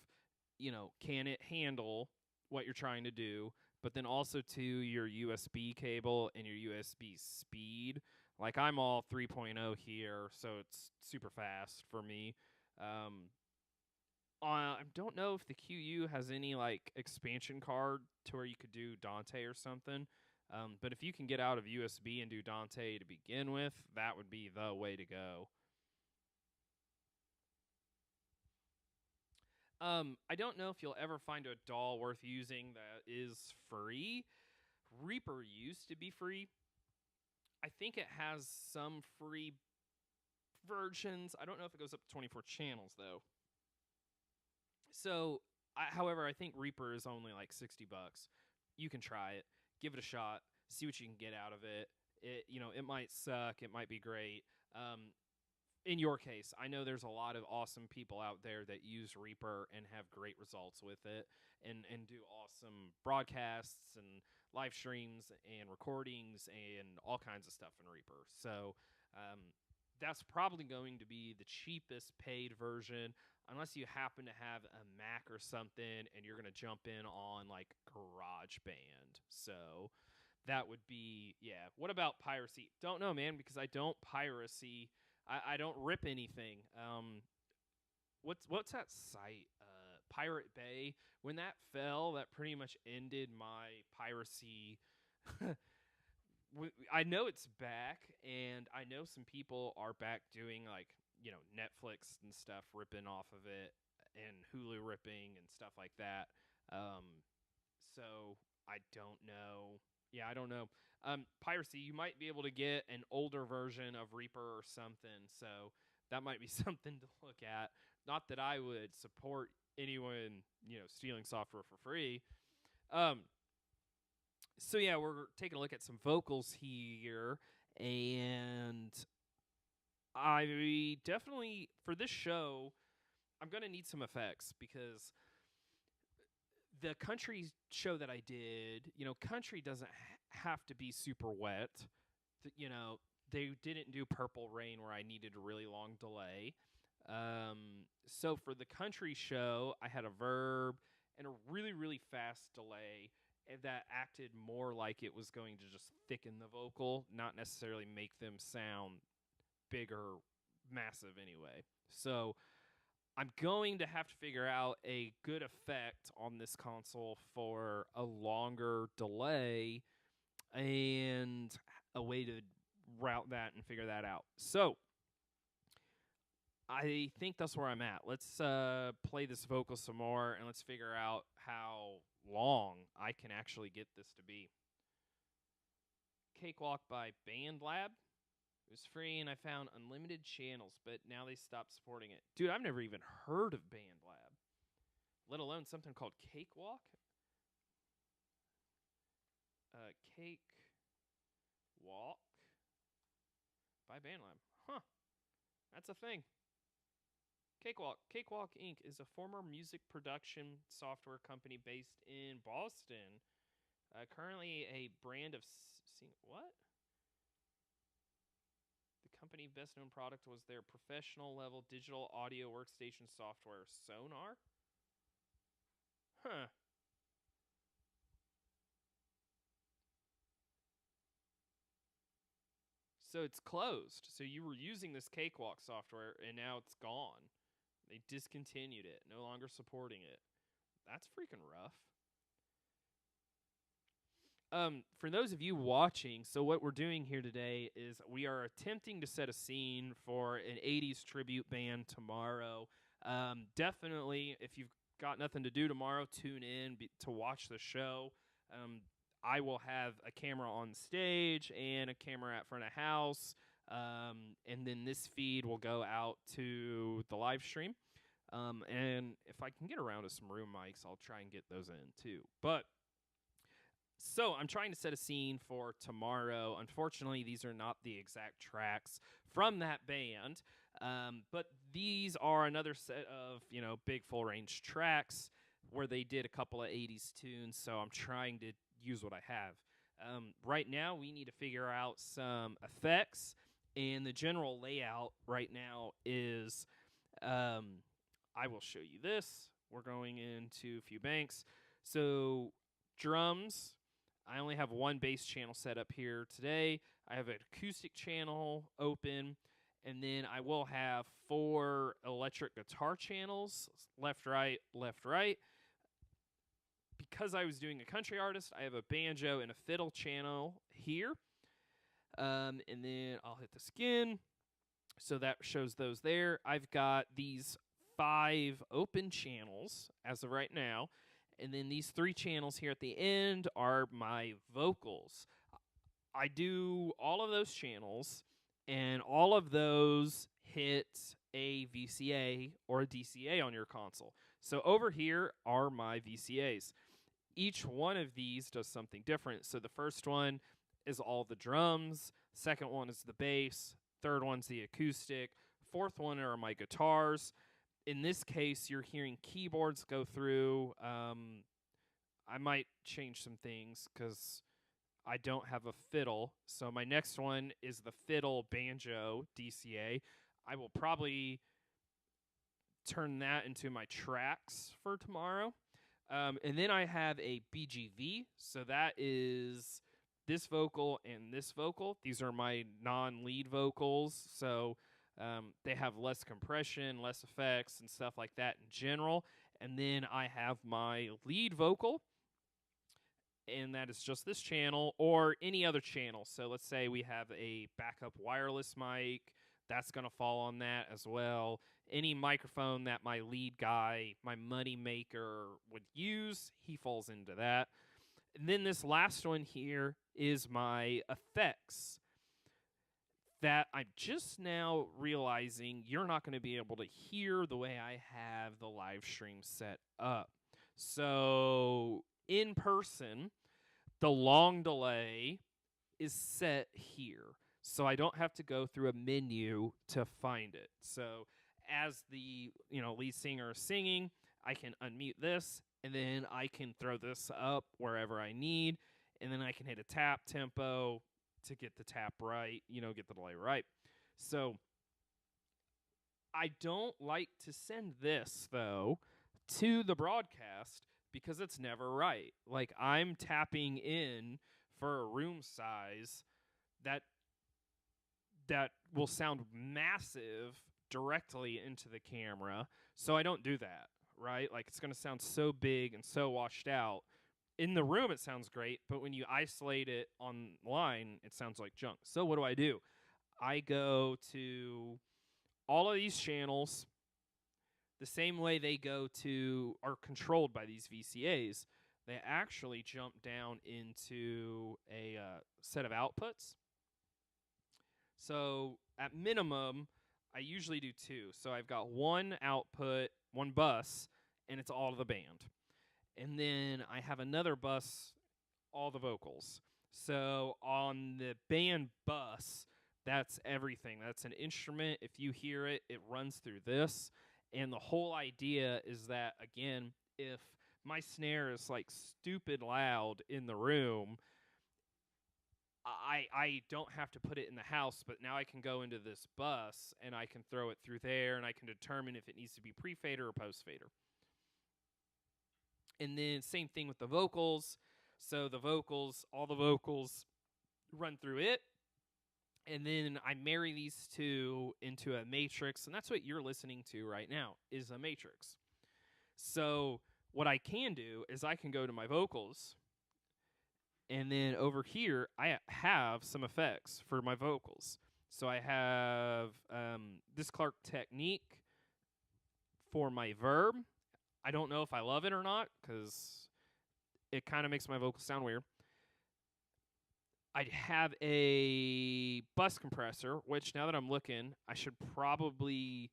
can it handle what you're trying to do? But then also to your USB cable and your USB speed. Like I'm all 3.0 here, so it's super fast for me. I don't know if the QU has any like expansion card to where you could do Dante or something. But if you can get out of USB and do Dante to begin with, that would be the way to go. I don't know if you'll ever find a DAW worth using that is free. Reaper used to be free. I think it has some free versions. I don't know if it goes up to 24 channels, though. So, however, I think Reaper is only like $60. You can try it. Give it a shot. See what you can get out of it. It might suck. It might be great. In your case, I know there's a lot of awesome people out there that use Reaper and have great results with it and do awesome broadcasts and live streams and recordings and all kinds of stuff in Reaper. So that's probably going to be the cheapest paid version unless you happen to have a Mac or something and you're going to jump in on like GarageBand. So that would be, yeah. What about piracy? Don't know, man, because I don't piracy. I don't rip anything. What's that site? Pirate Bay. When that fell, that pretty much ended my piracy. I know it's back, and I know some people are back doing like Netflix and stuff, ripping off of it, and Hulu ripping and stuff like that. So I don't know. Yeah, I don't know. Piracy, you might be able to get an older version of Reaper or something, so that might be something to look at. Not that I would support anyone, stealing software for free. So yeah, we're taking a look at some vocals here, and I definitely, for this show, I'm going to need some effects because the country show that I did, country doesn't have to be super wet. They didn't do Purple Rain where I needed a really long delay. So for the country show, I had a verb and a really, really fast delay that acted more like it was going to just thicken the vocal, not necessarily make them sound big or massive anyway. So I'm going to have to figure out a good effect on this console for a longer delay and a way to route that and figure that out. So I think that's where I'm at. Let's play this vocal some more, and let's figure out how long I can actually get this to be. Cakewalk by BandLab. It was free, and I found unlimited channels, but now they stopped supporting it. Dude, I've never even heard of BandLab, let alone something called Cakewalk. Cakewalk by BandLab. Huh. That's a thing. Cakewalk. Cakewalk Inc. is a former music production software company based in Boston. Currently a brand of... what? The company best known product was their professional level digital audio workstation software, Sonar. Huh. So it's closed. So you were using this Cakewalk software and now it's gone. They discontinued it, no longer supporting it. That's freaking rough. For those of you watching, so what we're doing here today is we are attempting to set a scene for an 80s tribute band tomorrow. Definitely, if you've got nothing to do tomorrow, tune in to watch the show. I will have a camera on stage and a camera at front of house, and then this feed will go out to the live stream. And if I can get around to some room mics, I'll try and get those in too. So I'm trying to set a scene for tomorrow. Unfortunately, these are not the exact tracks from that band, but these are another set of, big full-range tracks where they did a couple of 80s tunes, so I'm trying to use what I have. Right now, we need to figure out some effects, and the general layout right now is, I will show you this. We're going into a few banks. So drums, I only have one bass channel set up here today. I have an acoustic channel open, and then I will have 4 electric guitar channels, left, right, left, right. Because I was doing a country artist, I have a banjo and a fiddle channel here. And then I'll hit the skin. So that shows those there. I've got these 5 open channels as of right now. And then these 3 channels here at the end are my vocals. I do all of those channels, and all of those hit a VCA or a DCA on your console. So over here are my VCAs. Each one of these does something different. So the first one is all the drums, second one is the bass, third one's the acoustic, fourth one are my guitars. In this case, you're hearing keyboards go through. I might change some things because I don't have a fiddle. So my next one is the fiddle banjo DCA. I will probably turn that into my tracks for tomorrow. And then I have a BGV. So that is this vocal and this vocal. These are my non-lead vocals. So they have less compression, less effects, and stuff like that in general. And then I have my lead vocal, and that is just this channel or any other channel. So let's say we have a backup wireless mic. That's going to fall on that as well. Any microphone that my lead guy, my money maker, would use, he falls into that. And then this last one here is my effects that I'm just now realizing you're not going to be able to hear the way I have the live stream set up. So in person, the long delay is set here. So I don't have to go through a menu to find it. So as the lead singer is singing, I can unmute this, and then I can throw this up wherever I need, and then I can hit a tap tempo to get the tap right, get the delay right. So I don't like to send this, though, to the broadcast because it's never right. Like, I'm tapping in for a room size that will sound massive directly into the camera, so I don't do that, right? Like, it's going to sound so big and so washed out. In the room, it sounds great, but when you isolate it online, it sounds like junk. So what do? I go to all of these channels the same way they are controlled by these VCAs. They actually jump down into a set of outputs. So at minimum, I usually do 2. So I've got one output, one bus, and it's all of the band. And then I have another bus, all the vocals. So on the band bus, that's everything. That's an instrument. If you hear it, it runs through this. And the whole idea is that, again, if my snare is like stupid loud in the room, I don't have to put it in the house, but now I can go into this bus and I can throw it through there, and I can determine if it needs to be pre-fader or post-fader. And then same thing with the vocals. So all the vocals run through it. And then I marry these two into a matrix. And that's what you're listening to right now is a matrix. So what I can do is I can go to my vocals. And then over here, I have some effects for my vocals. So I have this Clark Technique for my verb. I don't know if I love it or not because it kind of makes my vocals sound weird. I have a bus compressor, which now that I'm looking, I should probably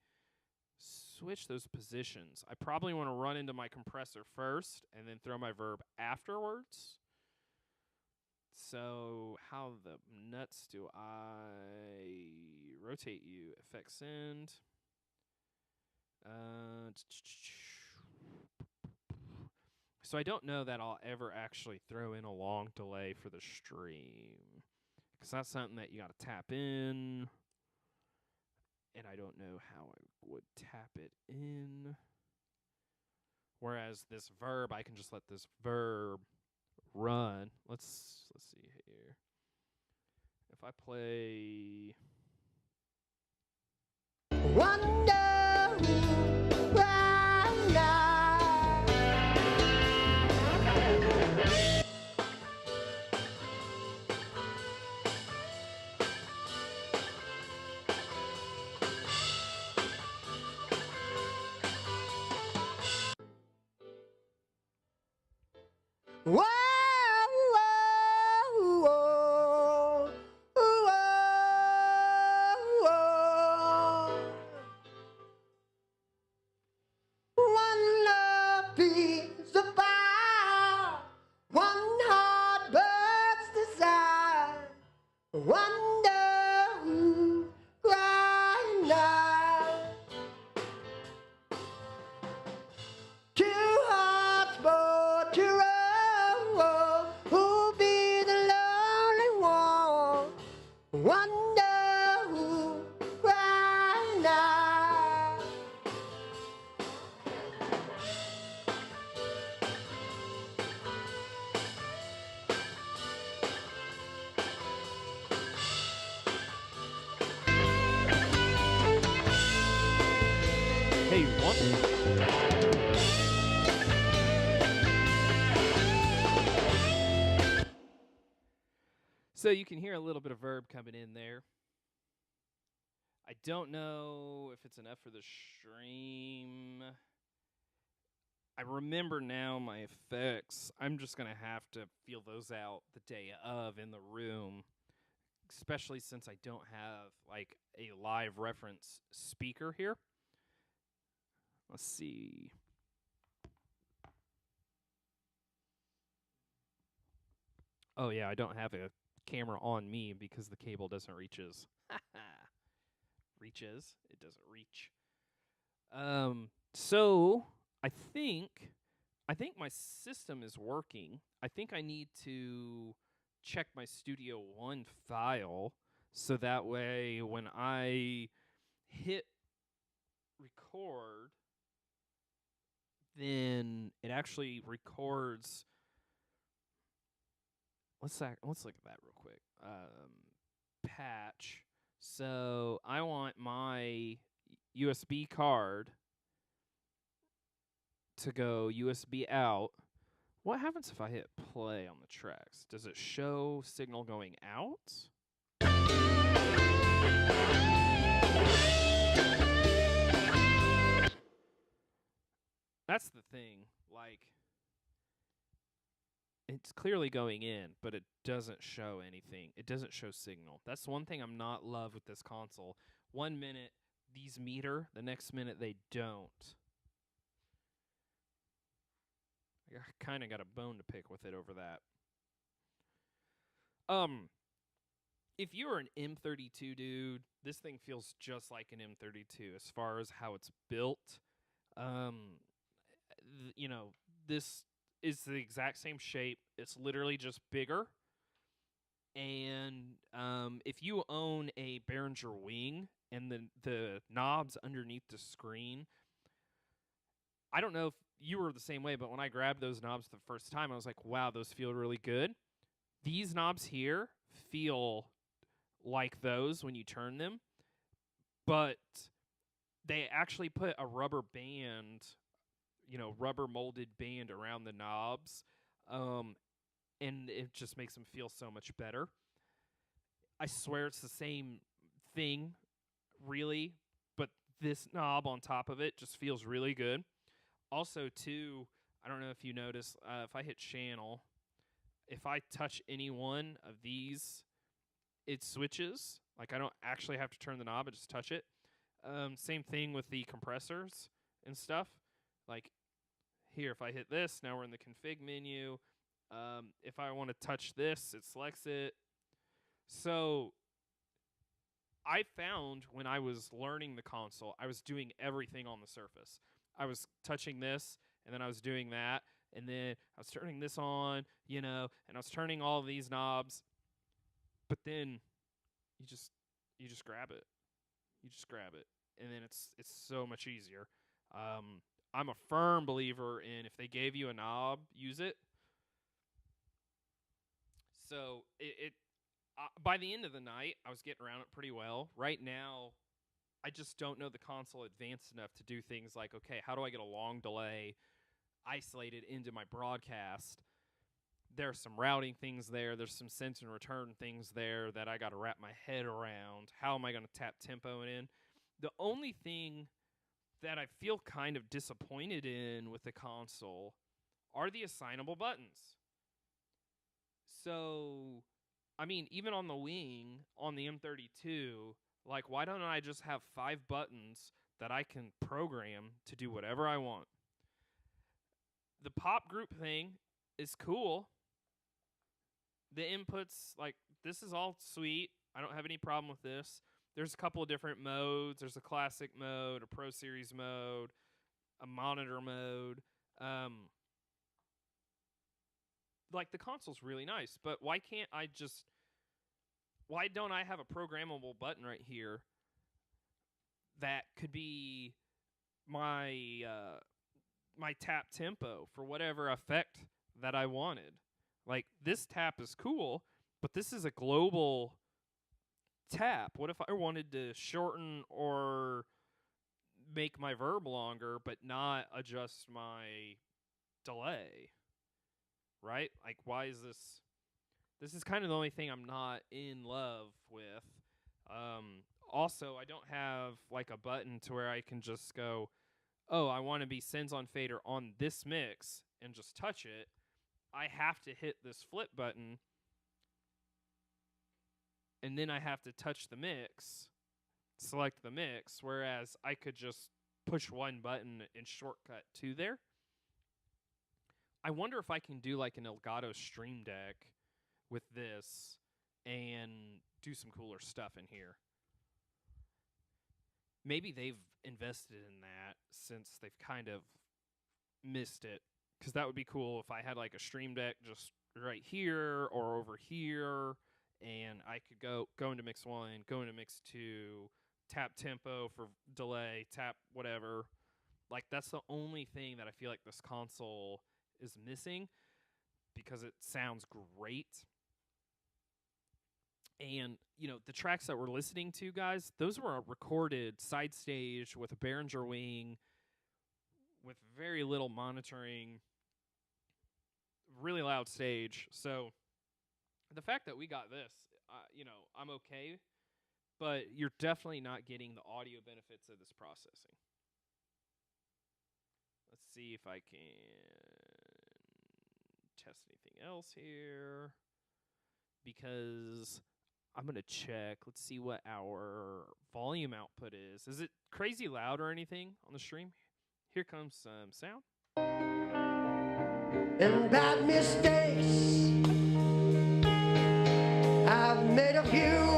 switch those positions. I probably want to run into my compressor first and then throw my verb afterwards. So how the nuts do I rotate you? Effects end. So I don't know that I'll ever actually throw in a long delay for the stream, because that's something that you got to tap in, and I don't know how I would tap it in. Whereas this verb, I can just let this verb run. Let's see here. If I play Wonder why not? Wonder who right now. Two hearts both to roll. Who'll be the lonely one? Wonder who right now. Hey, one. So you can hear a little bit of verb coming in there. I don't know if it's enough for the stream. I remember now my effects. I'm just going to have to feel those out the day of in the room, especially since I don't have like a live reference speaker here. Let's see. Oh yeah, I don't have a camera on me because the cable doesn't reaches. Reaches. It doesn't reach. So I think my system is working. I think I need to check my Studio One file so that way when I hit record, then it actually records. Let's look at that real quick. Patch. So I want my USB card to go USB out. What happens if I hit play on the tracks? Does it show signal going out? That's the thing. Like, it's clearly going in, but it doesn't show anything. It doesn't show signal. That's one thing I'm not love with this console. 1 minute, these meter. The next minute, they don't. I kind of got a bone to pick with it over that. If you're an M32 dude, this thing feels just like an M32 as far as how it's built. This is the exact same shape. It's literally just bigger. And if you own a Behringer wing and the knobs underneath the screen, I don't know if you were the same way, but when I grabbed those knobs the first time, I was like, wow, those feel really good. These knobs here feel like those when you turn them, but they actually put a rubber band, rubber molded band around the knobs, and it just makes them feel so much better. I swear it's the same thing, really, but this knob on top of it just feels really good. Also, too, I don't know if you notice, if I hit channel, if I touch any one of these, it switches. Like, I don't actually have to turn the knob, I just touch it. Same thing with the compressors and stuff. Like, here, if I hit this, now we're in the config menu. If I want to touch this, it selects it. So I found when I was learning the console, I was doing everything on the surface. I was touching this, and then I was doing that, and then I was turning this on, and I was turning all of these knobs. But then you just grab it. You just grab it, and then it's so much easier. I'm a firm believer in if they gave you a knob, use it. So by the end of the night, I was getting around it pretty well. Right now, I just don't know the console advanced enough to do things like, okay, how do I get a long delay isolated into my broadcast? There's some routing things there. There's some send and return things there that I got to wrap my head around. How am I going to tap tempo in? The only thing that I feel kind of disappointed in with the console are the assignable buttons. So, I mean, even on the wing, on the M32, like, why don't I just have 5 buttons that I can program to do whatever I want? The pop group thing is cool. The inputs, like, this is all sweet. I don't have any problem with this. There's a couple of different modes. There's a classic mode, a Pro Series mode, a monitor mode. Like, the console's really nice, but why don't I have a programmable button right here that could be my my tap tempo for whatever effect that I wanted? Like, this tap is cool, but this is a global tap. What if I wanted to shorten or make my verb longer but not adjust my delay? Right? Like, why is this? This is kind of the only thing I'm not in love with. Also, I don't have like a button to where I can just go, oh, I want to be sends on fader on this mix and just touch it. I have to hit this flip button, and then I have to touch the mix, select the mix, whereas I could just push one button and shortcut to there. I wonder if I can do like an Elgato Stream Deck with this and do some cooler stuff in here. Maybe they've invested in that since they've kind of missed it, because that would be cool if I had like a Stream Deck just right here or over here, and I could go into mix 1, go into mix 2, tap tempo for delay, tap whatever. Like, that's the only thing that I feel like this console is missing, because it sounds great. And, you know, the tracks that we're listening to, guys, those were recorded side stage with a Behringer wing, with very little monitoring, really loud stage. So the fact that we got this, you know, I'm okay, but you're definitely not getting the audio benefits of this processing. Let's see if I can test anything else here, because I'm going to check. Let's see what our volume output is. Is it crazy loud or anything on the stream? Here comes some sound. And bad mistakes, I've made a few.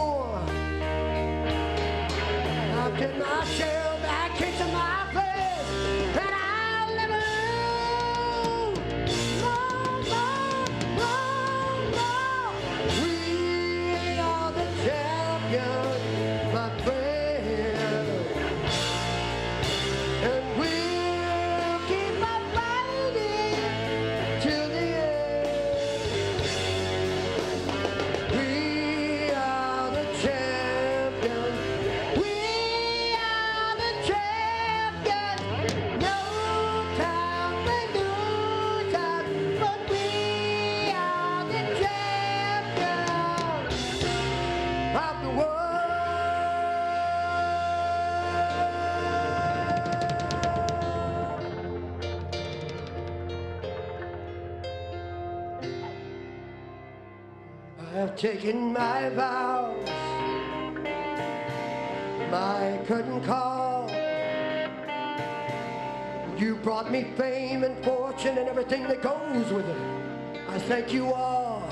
I've done myself back into my place, and I'll never lose. No. We are the champions, my friend, and we'll keep on fighting till the end. We are the champions. We are the champions. No time for losers, but we are the champions of the world. I have taken my vows, my curtain call. You brought me fame and fortune and everything that goes with it. I thank you all,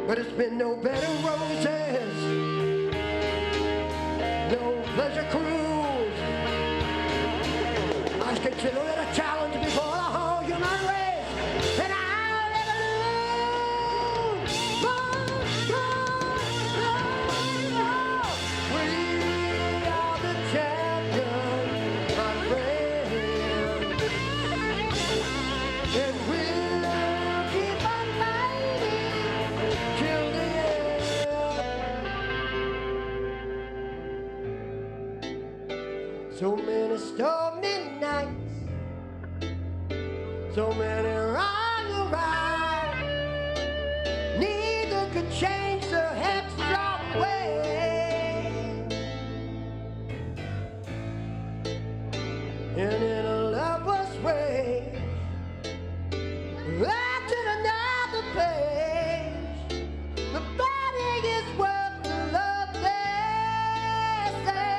but it's been no bed of roses, no pleasure cruise. I consider it a challenge before the whole human race, and I'll never lose. No. We are the champions, my friend, and we'll keep on fighting till the end. So many stormy nights, so many wrong rides, neither could change the headstrong way. And in a lover's way, after another page, the fighting is worth the love they say.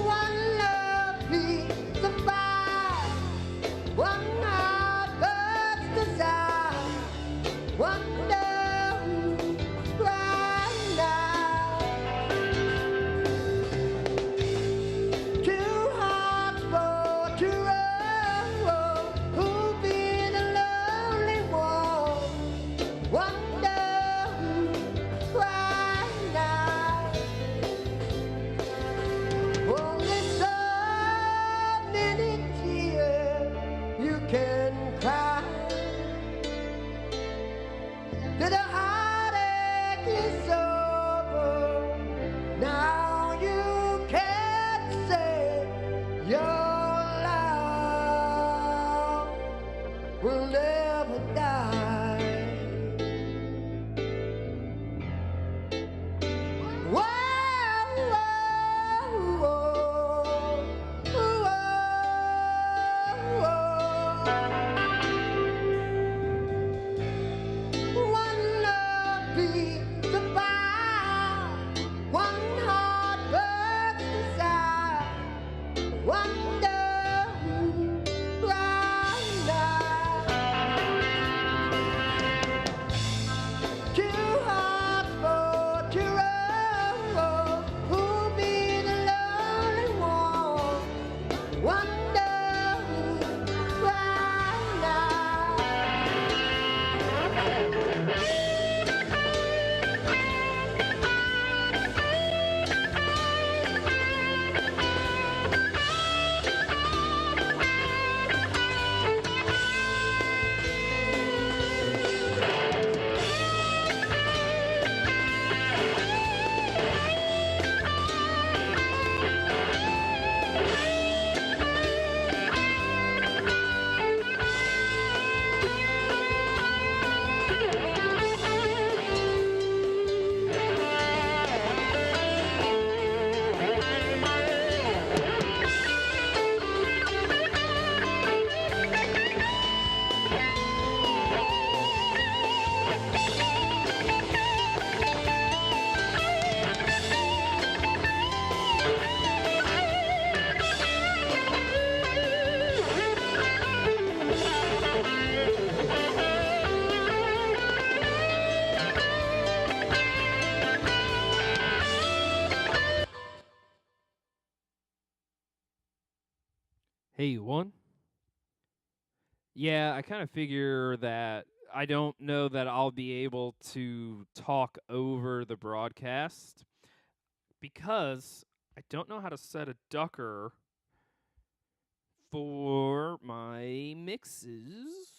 One love beats the fire, that the heartache is over. Now you can say your love will never die. Whoa, whoa, whoa, whoa. One love beats apart, one heart burns desire. Wonder right now. Two hearts for two roads. Who'll be the lonely one? Wonder right now. Hey, one. Yeah, I kind of figure that I don't know that I'll be able to talk over the broadcast because I don't know how to set a ducker for my mixes.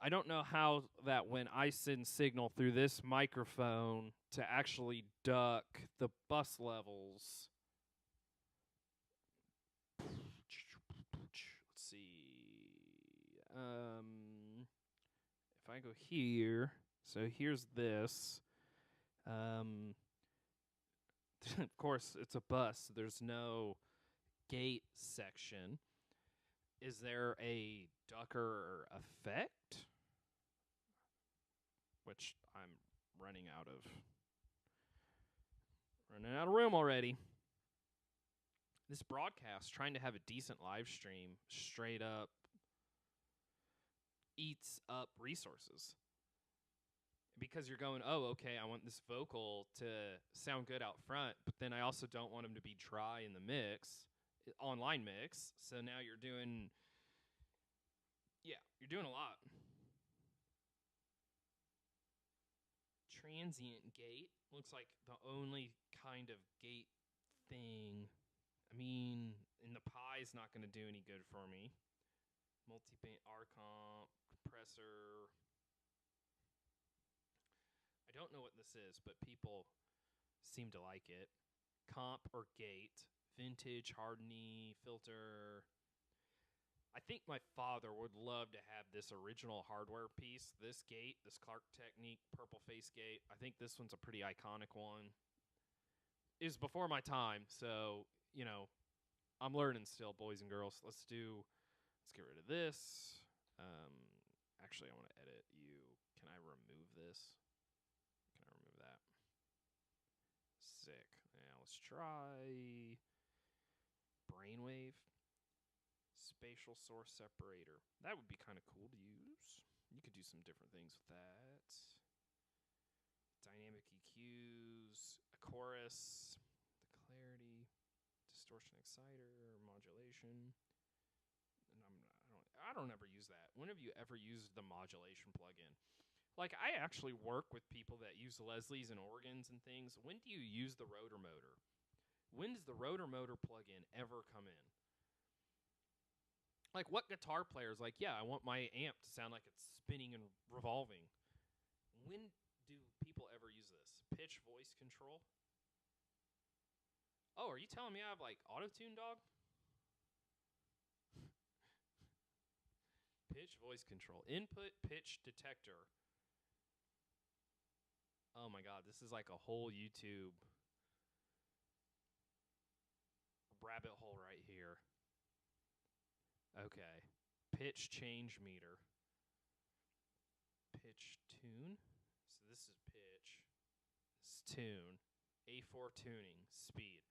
I don't know how that when I send signal through this microphone to actually duck the bus levels. Let's see. If I go here, so here's this. Of course, it's a bus. So there's no gate section. Is there a ducker effect? Which I'm running out of room already. This broadcast, trying to have a decent live stream, straight up eats up resources. Because you're going, oh, okay, I want this vocal to sound good out front, but then I also don't want him to be dry in the mix, online mix. So now you're doing a lot. Transient gate looks like the only kind of gate thing. I mean, and the pie's not going to do any good for me. Multi-band R-comp, compressor. I don't know what this is, but people seem to like it. Comp or gate, vintage, hardening, filter. I think my father would love to have this original hardware piece, this gate, this Clark Technique purple face gate. I think this one's a pretty iconic one. It was before my time, so, I'm learning still, boys and girls. Let's get rid of this. Actually, I want to edit you. Can I remove this? Can I remove that? Sick. Now let's try brainwave. Spatial source separator. That would be kind of cool to use. You could do some different things with that. Dynamic EQs, a chorus, the clarity, distortion exciter, modulation. And I don't ever use that. When have you ever used the modulation plugin? Like, I actually work with people that use Leslie's and organs and things. When do you use the rotor motor? When does the rotor motor plugin ever come in? Like, what guitar player is like, yeah, I want my amp to sound like it's spinning and revolving? When do people ever use this? Pitch voice control? Oh, are you telling me I have, like, auto-tune, dog? Pitch voice control. Input pitch detector. Oh, my God. This is like a whole YouTube rabbit hole right here. Okay. Pitch change meter. Pitch tune. So this is pitch. This is tune. A4 tuning. Speed.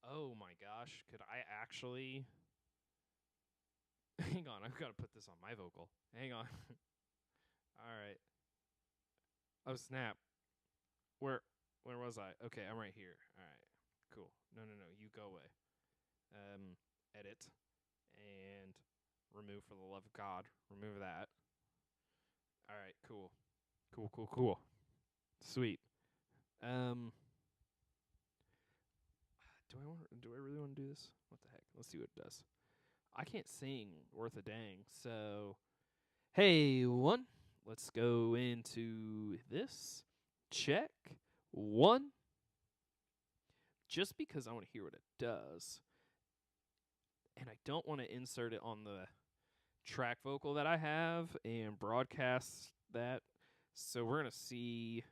Oh my gosh. Could I actually... Hang on. I've got to put this on my vocal. Hang on. All right. Oh, snap. Where was I? Okay, I'm right here. All right. Cool. No. You go away. Edit. And remove for the love of God. Remove that. All right, cool. Sweet. Do I really want to do this? What the heck? Let's see what it does. I can't sing worth a dang, so hey, one. Let's go into this. Check. One. Just because I want to hear what it does. And I don't want to insert it on the track vocal that I have and broadcast that. So we're going to see.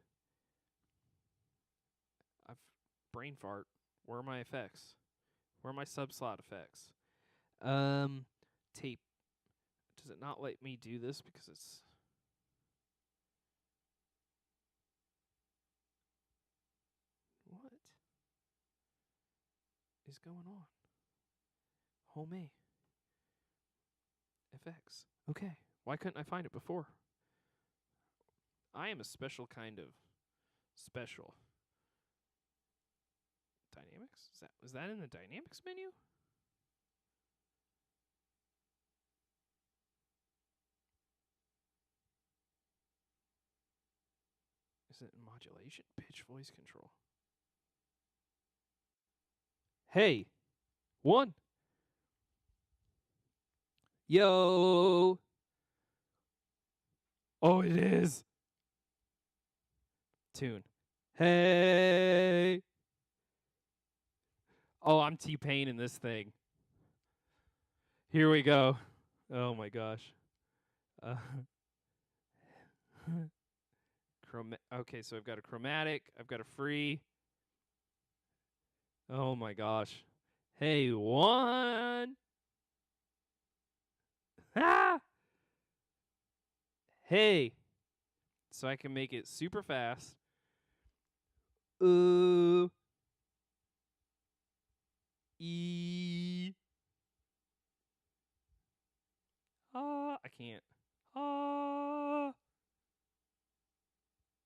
I've brain fart. Where are my effects? Where are my subslot effects? Tape. Does it not let me do this because it's... What is going on? Home FX. Okay. Why couldn't I find it before? I am a special kind of special. Dynamics? Was that in the dynamics menu? Is it modulation? Pitch voice control. Hey. One. Yo. Oh, it is. Tune. Hey. Oh, I'm T-Pain in this thing. Here we go. Oh my gosh. Okay, so I've got a chromatic. I've got a free. Oh my gosh. Hey, one. Ah! Hey. So I can make it super fast. Ooh. E. I can't.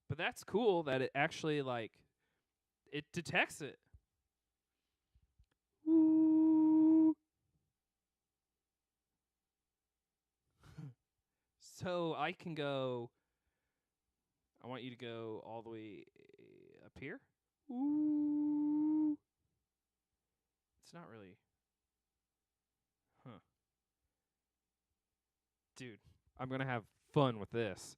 But that's cool that it actually, like, it detects it. Ooh. So I can go, I want you to go all the way up here. Ooh. It's not really. Huh. Dude, I'm going to have fun with this.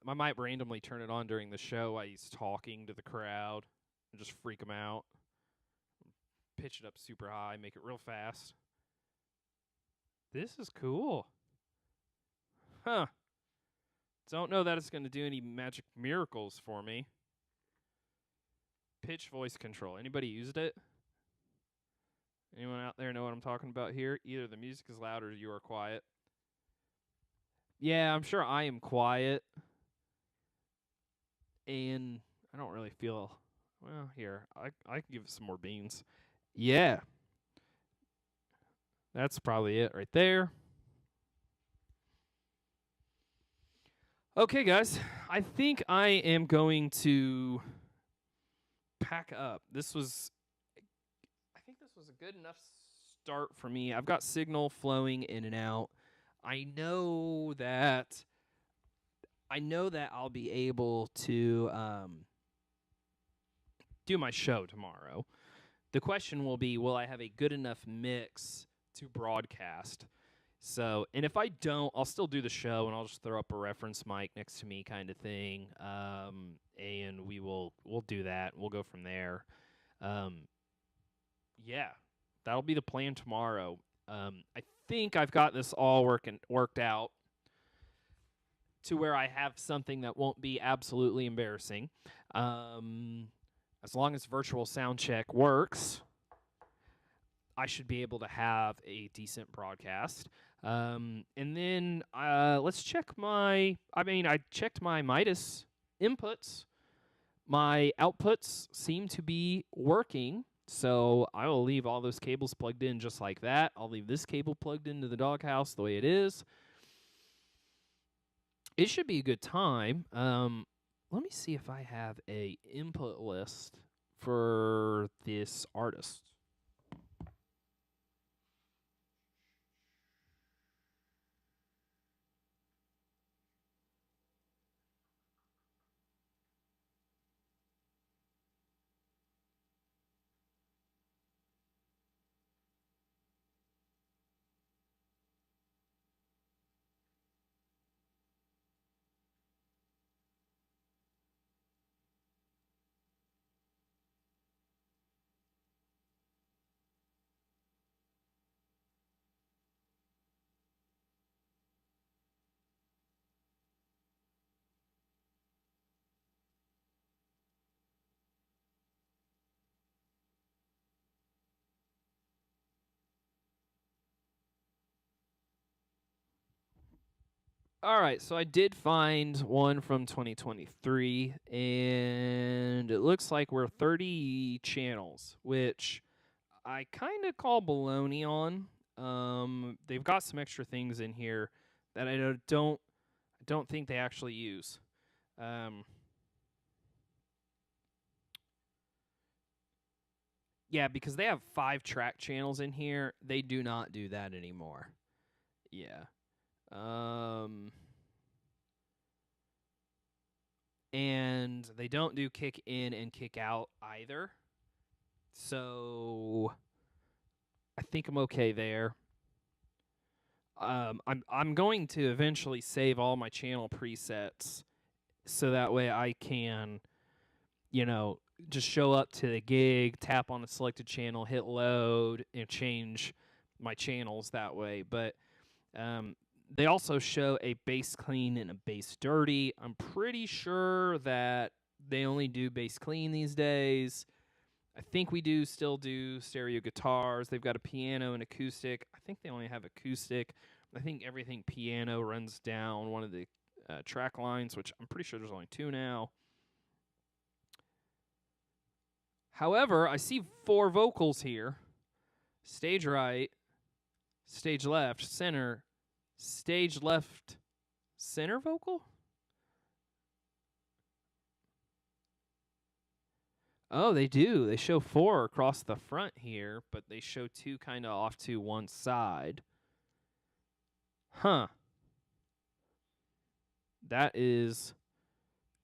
I might randomly turn it on during the show while he's talking to the crowd and just freak them out. Pitch it up super high, make it real fast. This is cool. Huh. Don't know that it's going to do any magic miracles for me. Pitch voice control. Anybody used it? Anyone out there know what I'm talking about here? Either the music is loud or you are quiet. Yeah, I'm sure I am quiet. And I don't really feel... Well, here. I can give it some more beans. Yeah. That's probably it right there. Okay, guys. I think I am going to pack up. I think this was a good enough start for me. I've got signal flowing in and out. I know that I'll be able to do my show tomorrow. The question will be, will I have a good enough mix to broadcast? So, and if I don't, I'll still do the show, and I'll just throw up a reference mic next to me, kind of thing. And we'll do that. We'll go from there. Yeah, that'll be the plan tomorrow. I think I've got this all worked out to where I have something that won't be absolutely embarrassing. As long as virtual sound check works, I should be able to have a decent broadcast. And then let's check I checked my Midas inputs. My outputs seem to be working, so I will leave all those cables plugged in just like that. I'll leave this cable plugged into the doghouse the way it is. It should be a good time. Let me see if I have a input list for this artist. All right, so I did find one from 2023, and it looks like we're 30 channels, which I kind of call baloney on. They've got some extra things in here that I don't think they actually use. Yeah, because they have 5 track channels in here. They do not do that anymore. Yeah. And they don't do kick in and kick out either. So I think I'm okay there. I'm going to eventually save all my channel presets so that way I can, just show up to the gig, tap on a selected channel, hit load, and change my channels that way. But they also show a bass clean and a bass dirty. I'm pretty sure that they only do bass clean these days. I think we still do stereo guitars. They've got a piano and acoustic. I think they only have acoustic. I think everything piano runs down one of the track lines, which I'm pretty sure there's only 2 now. However, I see 4 vocals here. Stage right, stage left, center, stage left, center vocal? Oh, they do. They show 4 across the front here, but they show 2 kind of off to one side. Huh. That is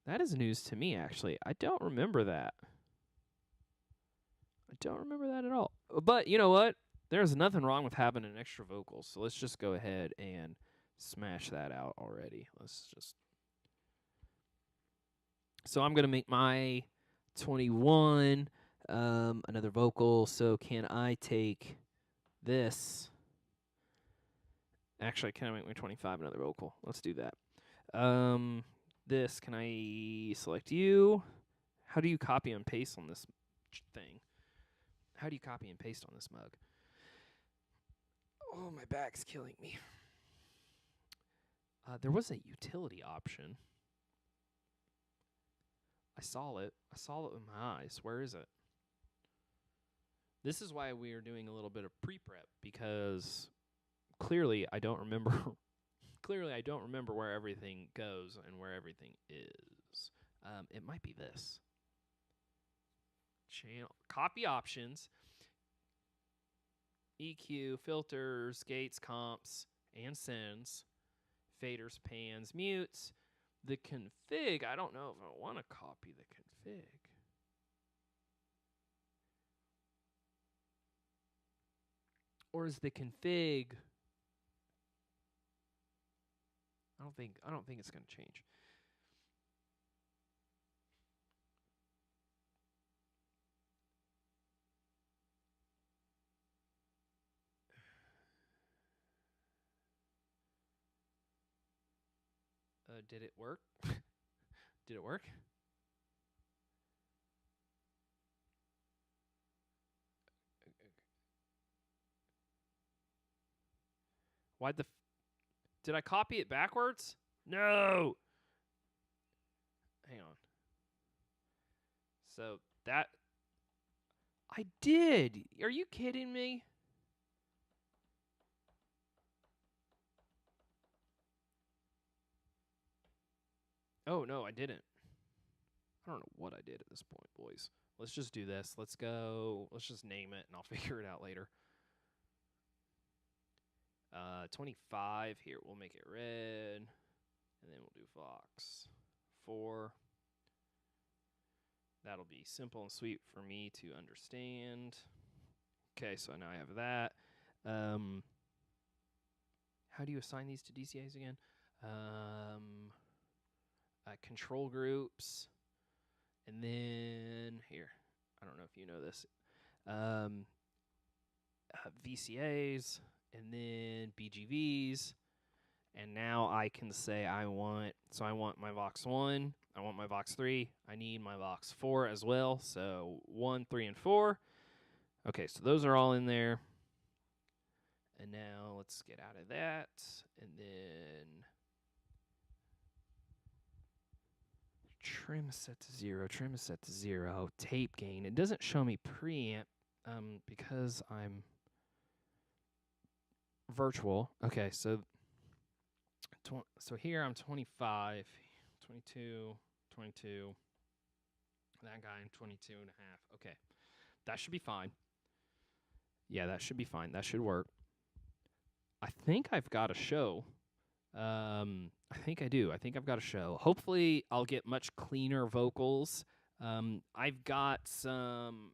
news to me, actually. I don't remember that. I don't remember that at all. But you know what? There's nothing wrong with having an extra vocal, so let's just go ahead and smash that out already. So I'm going to make my 21 another vocal. So can I take this? Actually, can I make my 25 another vocal? Let's do that. This, can I select you? How do you copy and paste on this thing? How do you copy and paste on this mug? Oh, my back's killing me. There was a utility option. I saw it. I saw it with my eyes. Where is it? This is why we are doing a little bit of pre-prep, because clearly I don't remember. Clearly I don't remember where everything goes and where everything is. It might be this. Channel copy options, EQ, filters, gates, comps, and sends, faders, pans, mutes. The config, I don't know if I want to copy the config. Or is the config... I don't think it's going to change. Did it work? Did it work? Why'd the... Did I copy it backwards? No! Hang on. So that... I did! Are you kidding me? Oh, no, I didn't. I don't know what I did at this point, boys. Let's just do this. Let's go. Let's just name it, and I'll figure it out later. 25. Here, we'll make it red. And then we'll do Vox 4. That'll be simple and sweet for me to understand. Okay, so now I have that. How do you assign these to DCAs again? Control groups. And then, here, I don't know if you know this. VCAs, and then BGVs. And now I can say I want my Vox 1, I want my Vox 3, I need my Vox 4 as well. So 1, 3, and 4. Okay, so those are all in there. And now let's get out of that. And then trim is set to 0, trim is set to 0, tape gain. It doesn't show me preamp because I'm virtual. Okay, so here I'm 25, 22, 22. That guy I'm 22 and a half. Okay, that should be fine. Yeah, that should be fine. That should work. I think I've got a show. I think I do. I think I've got a show. Hopefully, I'll get much cleaner vocals. I've got some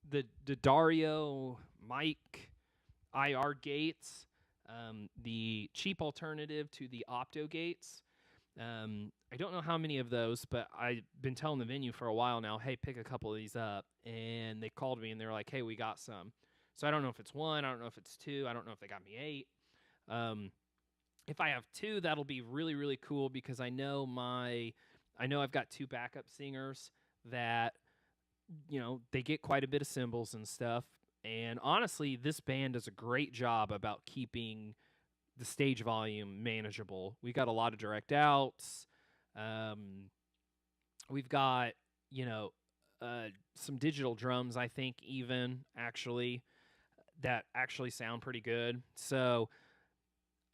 the Dario mic IR gates, the cheap alternative to the Opto gates. I don't know how many of those, but I've been telling the venue for a while now, hey, pick a couple of these up. And they called me and they were like, hey, we got some. So I don't know if it's 1. I don't know if it's 2. I don't know if they got me 8. If I have 2, that'll be really, really cool because I know I've got 2 backup singers that, they get quite a bit of cymbals and stuff. And honestly, this band does a great job about keeping the stage volume manageable. We got a lot of direct outs. We've got, some digital drums, I think, even actually, that actually sound pretty good. So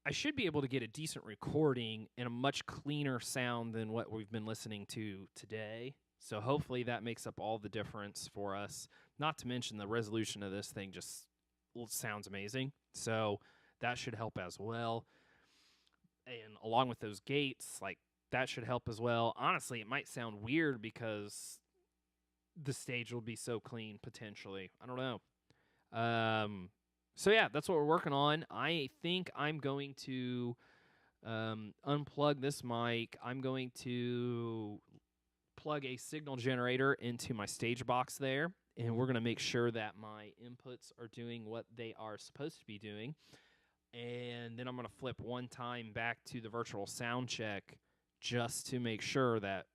I should be able to get a decent recording and a much cleaner sound than what we've been listening to today. So hopefully that makes up all the difference for us. Not to mention the resolution of this thing just sounds amazing. So that should help as well. And along with those gates, that should help as well. Honestly, it might sound weird because the stage will be so clean potentially. I don't know. So yeah, that's what we're working on. I think I'm going to unplug this mic. I'm going to plug a signal generator into my stage box there, and we're going to make sure that my inputs are doing what they are supposed to be doing. And then I'm going to flip one time back to the virtual sound check just to make sure that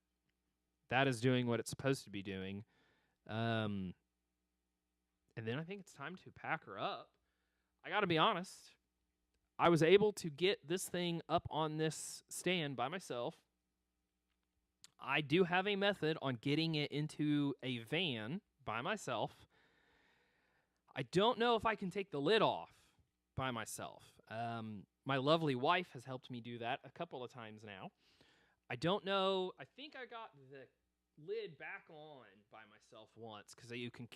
that is doing what it's supposed to be doing. And then I think it's time to pack her up. I got to be honest. I was able to get this thing up on this stand by myself. I do have a method on getting it into a van by myself. I don't know if I can take the lid off by myself. My lovely wife has helped me do that a couple of times now. I don't know. I think I got the lid back on by myself once because you can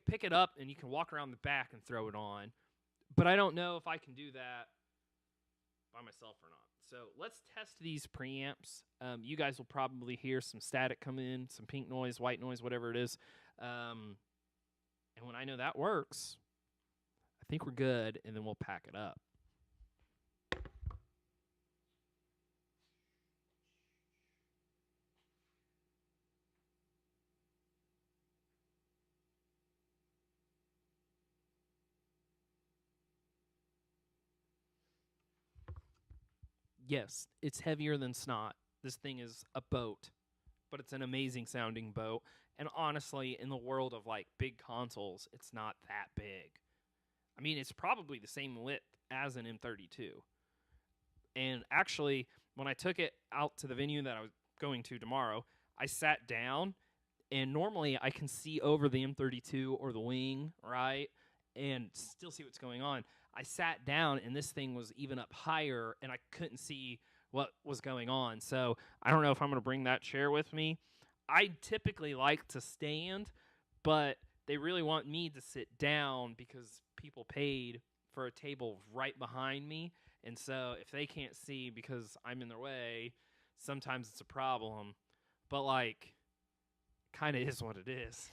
pick it up and you can walk around the back and throw it on. But I don't know if I can do that by myself or not. So let's test these preamps. You guys will probably hear some static come in, some pink noise, white noise, whatever it is. And when I know that works, I think we're good, and then we'll pack it up. Yes, it's heavier than snot. This thing is a boat, but it's an amazing sounding boat. And honestly, in the world of like big consoles, it's not that big. I mean, it's probably the same width as an M32. And actually, when I took it out to the venue that I was going to tomorrow, I sat down, and normally I can see over the M32 or the wing, right? And still see what's going on. I sat down, and this thing was even up higher, and I couldn't see what was going on. So I don't know if I'm going to bring that chair with me. I typically like to stand, but they really want me to sit down because people paid for a table right behind me. And so if they can't see because I'm in their way, sometimes it's a problem. But, like, kind of is what it is.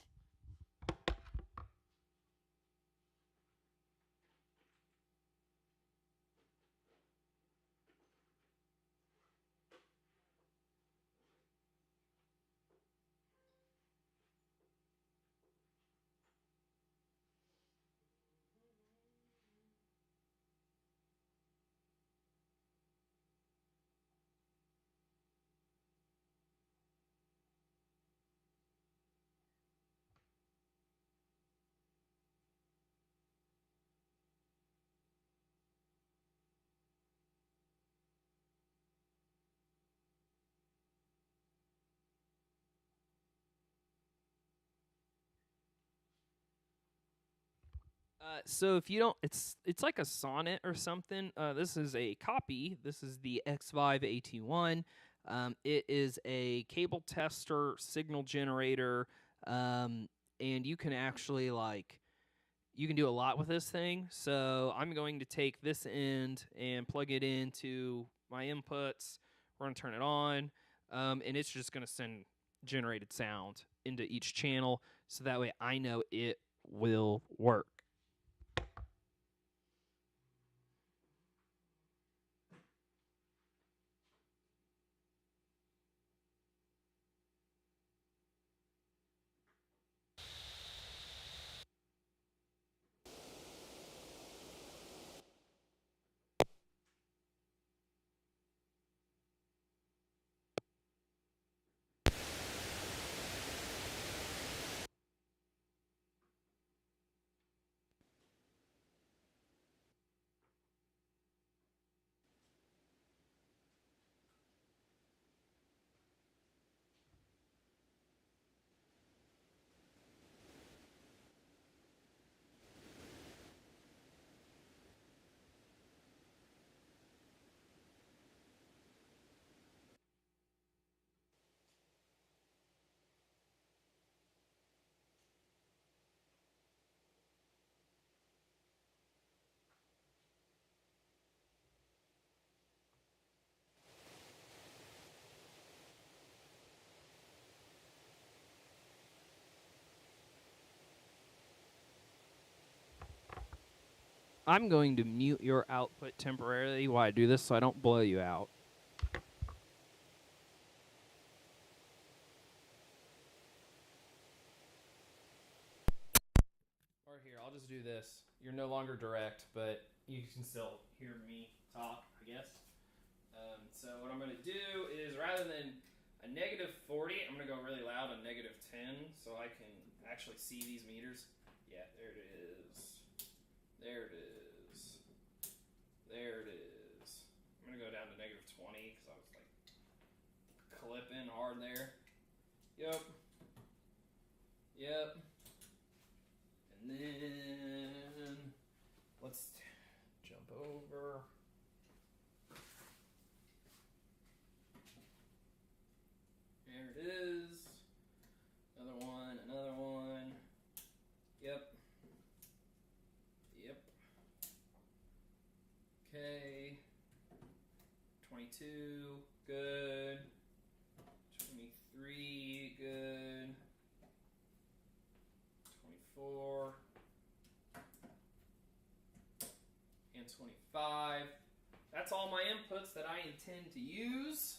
So if you don't, it's like a sonnet or something. This is a copy. This is the X5 AT1. It is a cable tester, signal generator, and you can actually you can do a lot with this thing. So I'm going to take this end and plug it into my inputs. We're going to turn it on, and it's just going to send generated sound into each channel, so that way I know it will work. I'm going to mute your output temporarily while I do this so I don't blow you out. Or here, I'll just do this. You're no longer direct, but you can still hear me talk, I guess. So what I'm going to do is, rather than a -40, I'm going to go really loud, a -10, so I can actually see these meters. Yeah, there it is. There it is. There it is. I'm going to go down to -20 because I was like clipping hard there. Yep. Yep. And then let's jump over. There it is. Another one, another one. Yep. Yep. Okay. 22, good. 23, good. 24. hd9625. That's all my inputs that I intend to use.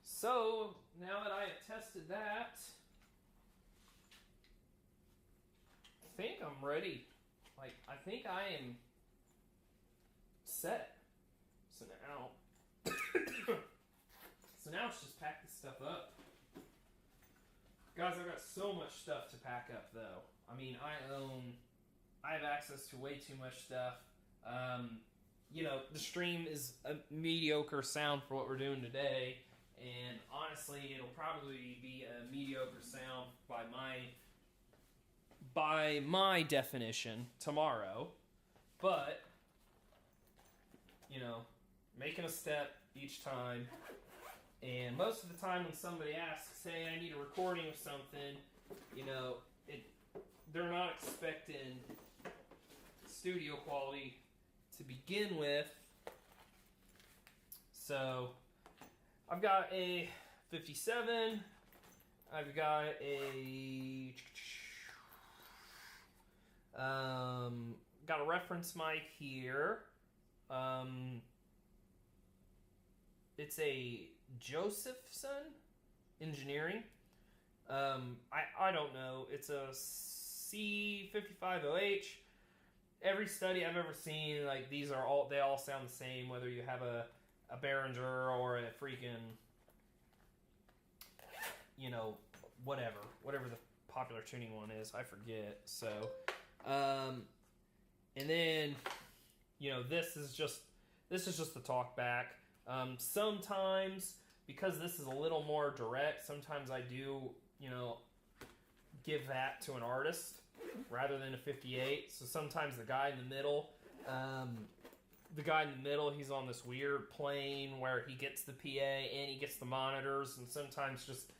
So, now that I have tested that, I think I'm ready. Like, I think I am set. So now, it's just pack this stuff up. Guys, I've got so much stuff to pack up, though. I mean, I have access to way too much stuff. You know, the stream is a mediocre sound for what we're doing today. And honestly, it'll probably be a mediocre sound by my definition tomorrow. But, you know, making a step each time. And most of the time when somebody asks, hey, I need a recording of something, you know, they're not expecting studio quality to begin with. So, I've got a 57. I've got a got a reference mic here. It's a Josephson Engineering. I don't know. It's a C55OH. Every study I've ever seen, like, they all sound the same, whether you have a Behringer or a freaking, you know, whatever the popular tuning one is, I forget. So, and then, you know, this is just the Talkback. Sometimes, because this is a little more direct, sometimes I do, you know, give that to an artist rather than a 58. So sometimes the guy in the middle, he's on this weird plane where he gets the PA and he gets the monitors, and sometimes just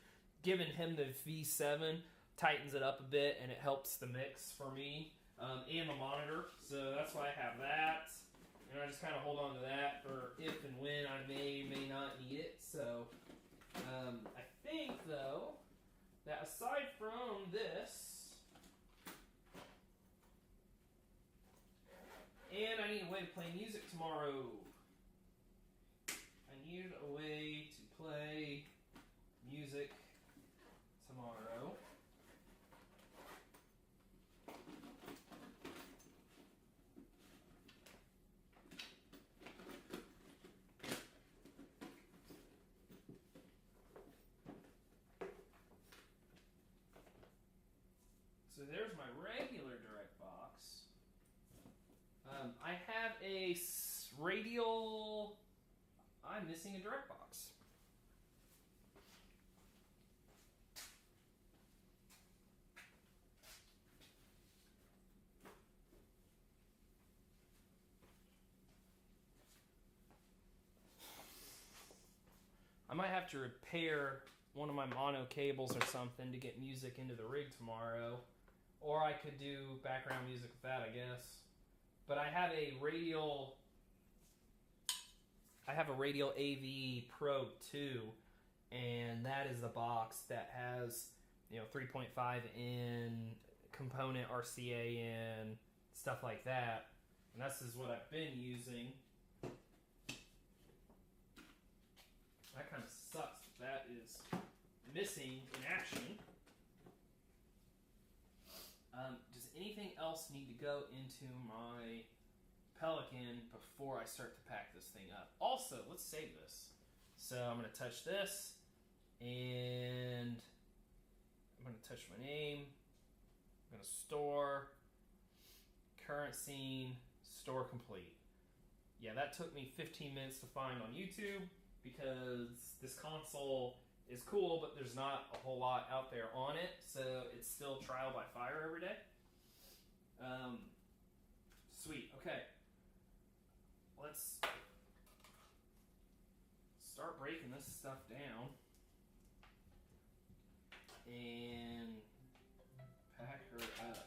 giving him the V7 tightens it up a bit and it helps the mix for me and the monitor. So that's why I have that. And I just kind of hold on to that for if and when I may not need it. So I think, though, that aside from this, and I need a way to play music tomorrow. I need a way to play music tomorrow. So there's my regular direct box. I have a radial. I'm missing a direct box. I might have to repair one of my mono cables or something to get music into the rig tomorrow. Or I could do background music with that, I guess. But I have a radial AV Probe 2, and that is the box that has, you know, 3.5 in component RCA in, stuff like that. And this is what I've been using. That kind of sucks. That is missing in action. Does anything else need to go into my Pelican before I start to pack this thing up? Also, let's save this. So I'm going to touch this, and I'm going to touch my name. I'm going to store, current scene, store complete. Yeah, that took me 15 minutes to find on YouTube because this console is cool, but there's not a whole lot out there on it, so it's still trial by fire every day. Sweet, okay. Let's start breaking this stuff down and pack her up.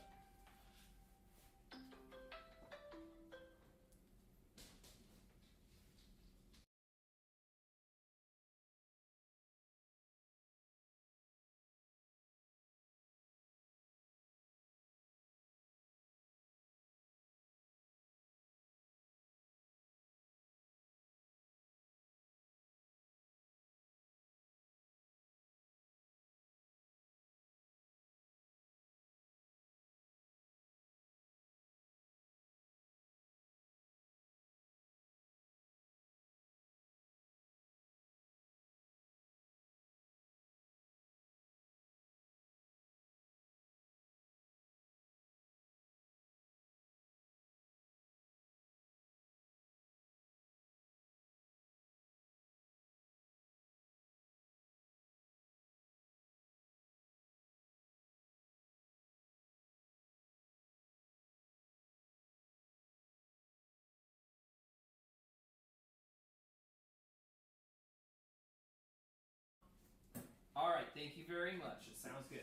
All right, thank you very much. It sounds good.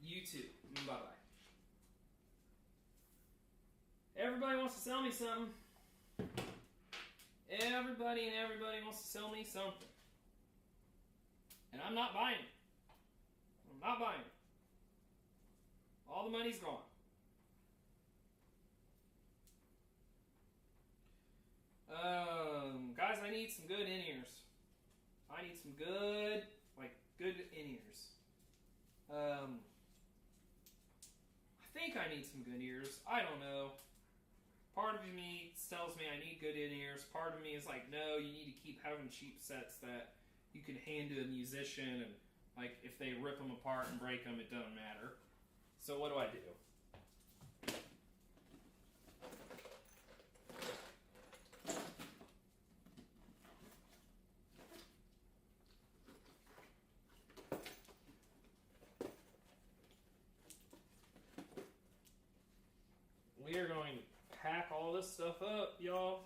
You too. Bye-bye. Everybody wants to sell me something. Everybody wants to sell me something. And I'm not buying it. I'm not buying it. All the money's gone. Guys, I need some good in-ears. I need some good in-ears. I think I need some good ears. I don't know. Part of me tells me I need good in-ears. Part of me is like, no, you need to keep having cheap sets that you can hand to a musician, and like if they rip them apart and break them, it doesn't matter. So what do I do? We are going to pack all this stuff up, y'all.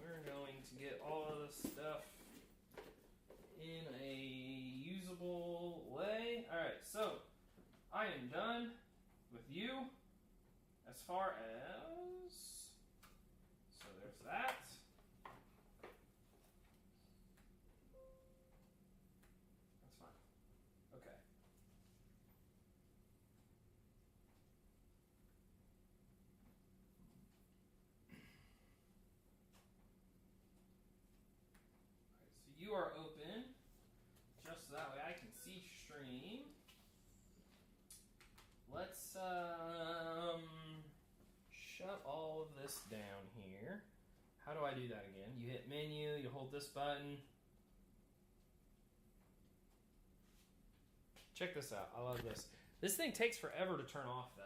We're going to get all of this stuff in a usable way. Alright, so I am done with you as far as... So there's that. That's fine. Okay. You are open, just so that way I can see stream. Let's shut all of this down here. How do I do that again? You hit menu, you hold this button. Check this out, I love this. This thing takes forever to turn off though.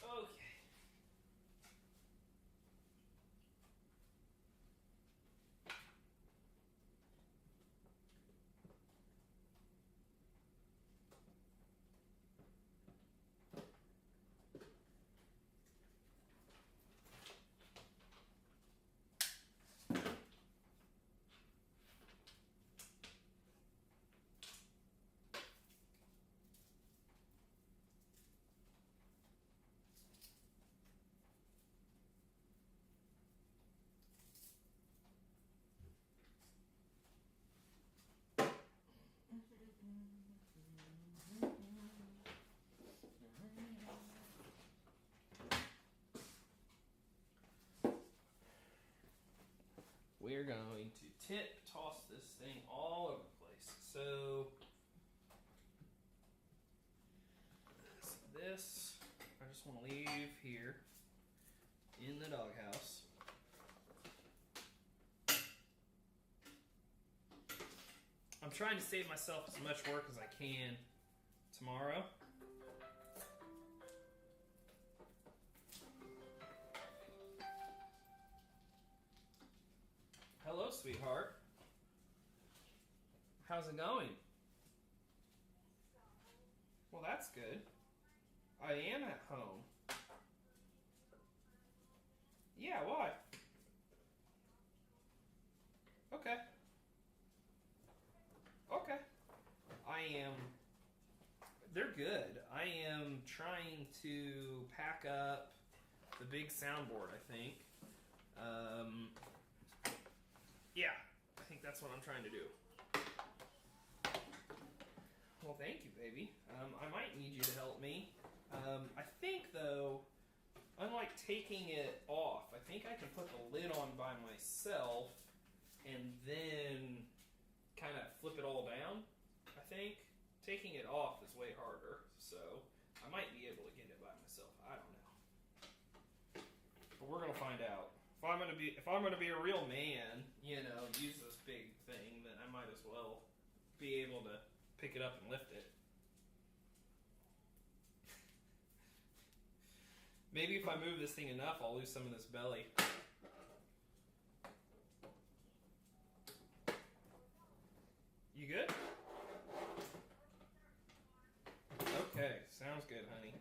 Okay. We're going to toss this thing all over the place. So this I just want to leave here in the doghouse. I'm trying to save myself as much work as I can tomorrow. Hello, sweetheart. How's it going? Well, that's good. I am at home. Yeah, why? Okay. Okay. They're good. I am trying to pack up the big soundboard, I think. Yeah, I think that's what I'm trying to do. Well, thank you, baby. I might need you to help me. I think, though, unlike taking it off, I think I can put the lid on by myself and then kind of flip it all down, I think. Taking it off is way harder, so I might be able to get it by myself. I don't know. But we're going to find out. If I'm gonna be a real man, use this big thing, then I might as well be able to pick it up and lift it. Maybe if I move this thing enough, I'll lose some of this belly. Okay, sounds good, honey.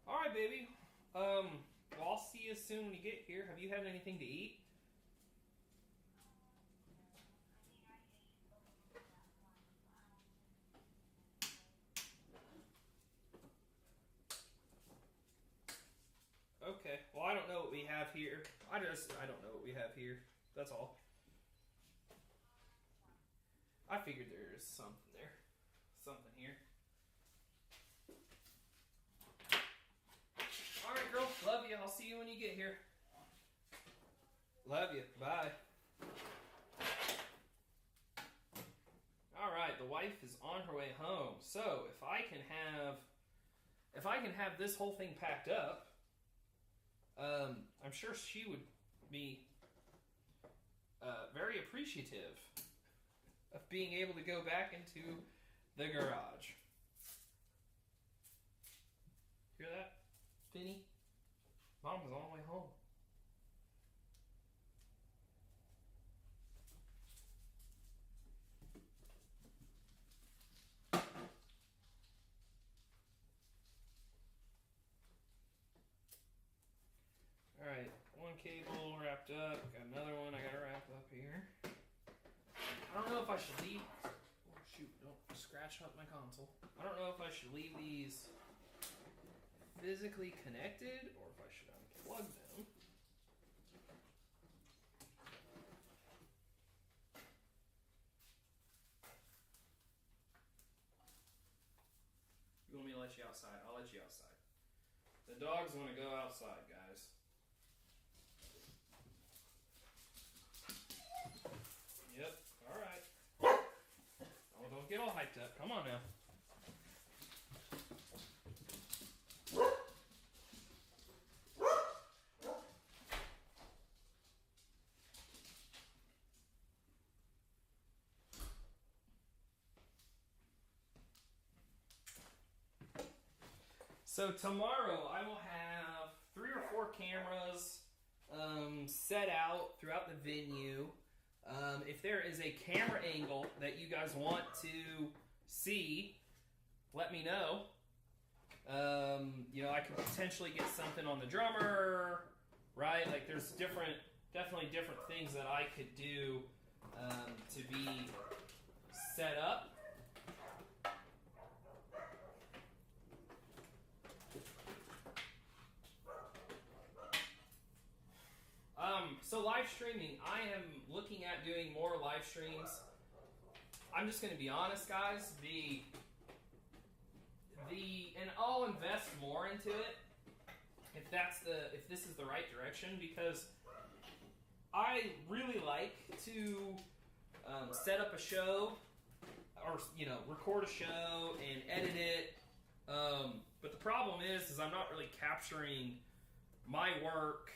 All right, baby. Well, I'll see you soon when you get here. Have you had anything to eat? Okay. Well, I don't know what we have here. I don't know what we have here. That's all. I figured there is something there. Something here. All right, girl. Love you. I'll see you when you get here. Love you. Bye. All right, the wife is on her way home. So if I can have this whole thing packed up, I'm sure she would be very appreciative of being able to go back into the garage. Hear that, Finny? Mom was on the way home. Alright, one cable wrapped up. Got another one I gotta wrap up here. I don't know if I should leave... Oh shoot, don't scratch up my console. I don't know if I should leave these physically connected or if I should unplug them. You want me to let you outside? I'll let you outside. The dogs want to go outside, guys. Yep, alright. Oh, don't get all hyped up. Come on now. So tomorrow I will have 3 or 4 cameras set out throughout the venue. If there is a camera angle that you guys want to see, let me know. I could potentially get something on the drummer, right? Like there's definitely different things that I could do to be set up. So live streaming, I am looking at doing more live streams. I'm just going to be honest, guys. And I'll invest more into it if this is the right direction, because I really like to set up a show or record a show and edit it. But the problem is I'm not really capturing my work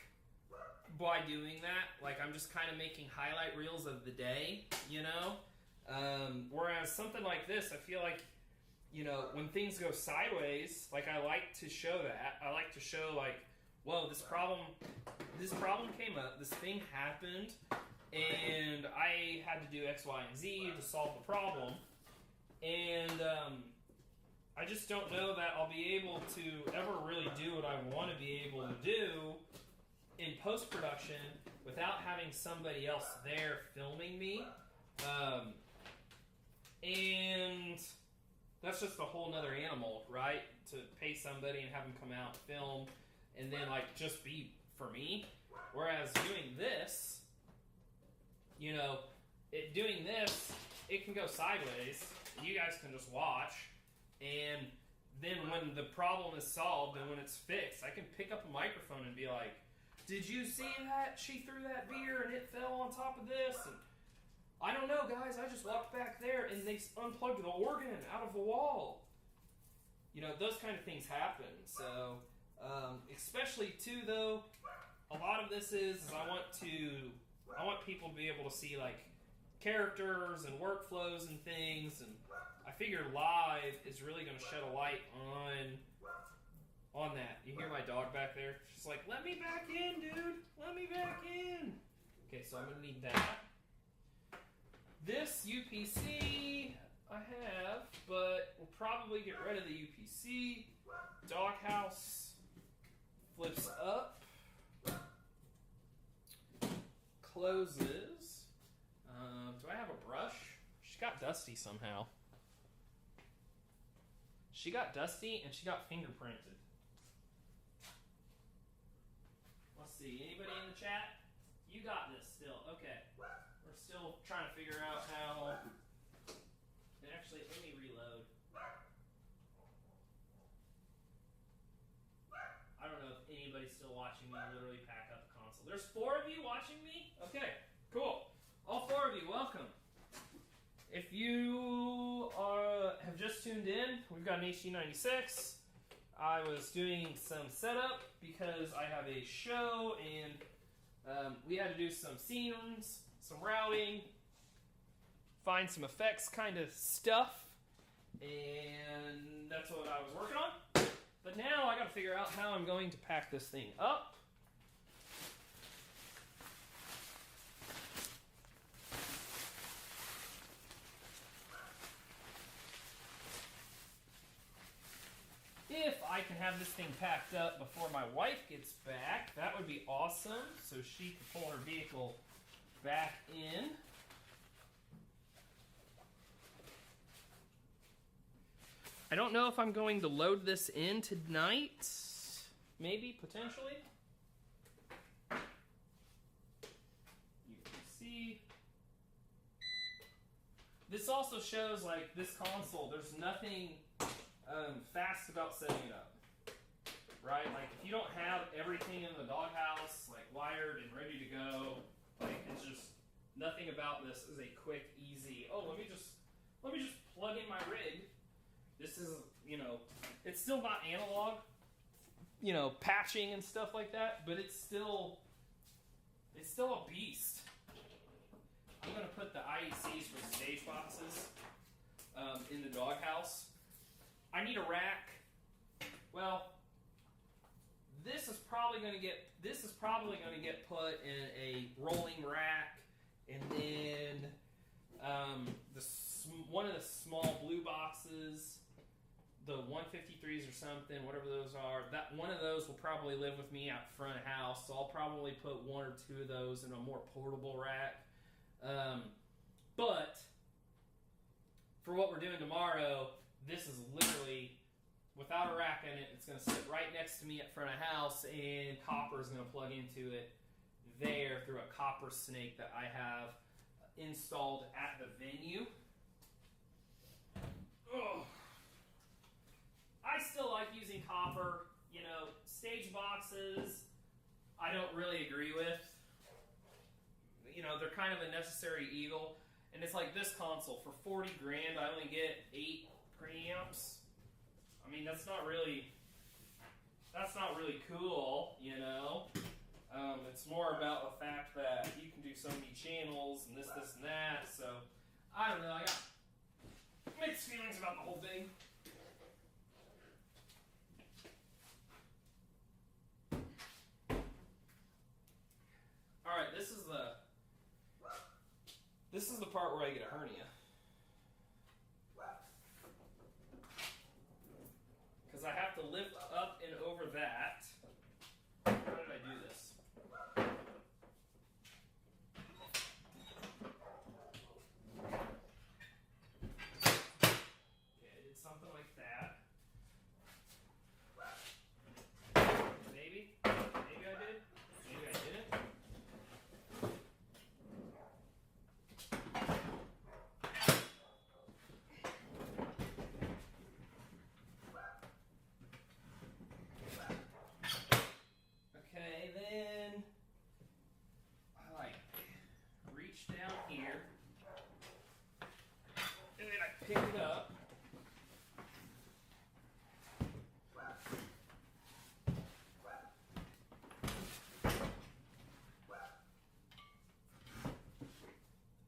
by doing that. Like I'm just kind of making highlight reels of the day, whereas something like this, I feel like, when things go sideways, like I like to show that. I like to show like, whoa, this problem came up, this thing happened, and I had to do X, Y, and Z to solve the problem. And I just don't know that I'll be able to ever really do what I want to be able to do in post-production without having somebody else there filming me. And that's just a whole nother animal, right? To pay somebody and have them come out, film, and then just be for me. Whereas doing this, it can go sideways. You guys can just watch, and then when the problem is solved and when it's fixed, I can pick up a microphone and be like, did you see that? She threw that beer and it fell on top of this. And I don't know, guys. I just walked back there and they unplugged the organ out of the wall. Those kind of things happen. So, especially too, though, a lot of this is I want people to be able to see characters and workflows and things. And I figure live is really going to shed a light on that. You hear my dog back there? She's like, let me back in, dude. Let me back in. Okay, so I'm going to need that. This UPC, I have, but we'll probably get rid of the UPC. Doghouse flips up, closes. Do I have a brush? She got dusty somehow. She got dusty and she got fingerprinted. Let's see, anybody in the chat? You got this still. Okay. We're still trying to figure out how. Actually, let me reload. I don't know if anybody's still watching me literally pack up the console. There's 4 of you watching me? Okay, cool. All 4 of you, welcome. If you have just tuned in, we've got an hd96. I was doing some setup because I have a show and we had to do some scenes, some routing, find some effects kind of stuff, and that's what I was working on. But now I got to figure out how I'm going to pack this thing up. If I can have this thing packed up before my wife gets back, that would be awesome, so she can pull her vehicle back in. I don't know if I'm going to load this in tonight. Maybe, potentially. You can see. This also shows, like, this console, there's nothing fast about setting it up. Right? Like, if you don't have everything in the doghouse, like, wired and ready to go, like, it's just, nothing about this is a quick, easy, oh, let me just plug in my rig. This is, you know, it's still not analog, you know, patching and stuff like that, but it's still a beast. I'm going to put the IECs for the stage boxes in the doghouse. I need a rack. Well, this is probably going to get put in a rolling rack, and then one of the small blue boxes, the 153s or something, whatever those are, that one of those will probably live with me out front of house, so I'll probably put 1 or 2 of those in a more portable rack. But for what we're doing tomorrow, this is literally, without a rack in it, it's going to sit right next to me at front of house, and copper is going to plug into it there through a copper snake that I have installed at the venue. Ugh. I still like using copper. You know, stage boxes, I don't really agree with. You know, they're kind of a necessary evil. And it's like this console, for 40 grand, I only get 8 preamps. I mean, that's not really cool, you know. It's more about the fact that you can do so many channels and this, and that. So, I don't know. I got mixed feelings about the whole thing. All right, this is the part where I get a hernia. Because I have to lift up and over that. How did I do this? Okay, I did something like that. Maybe I did. Maybe I didn't. Okay, then I reach down here, and then I pick it up.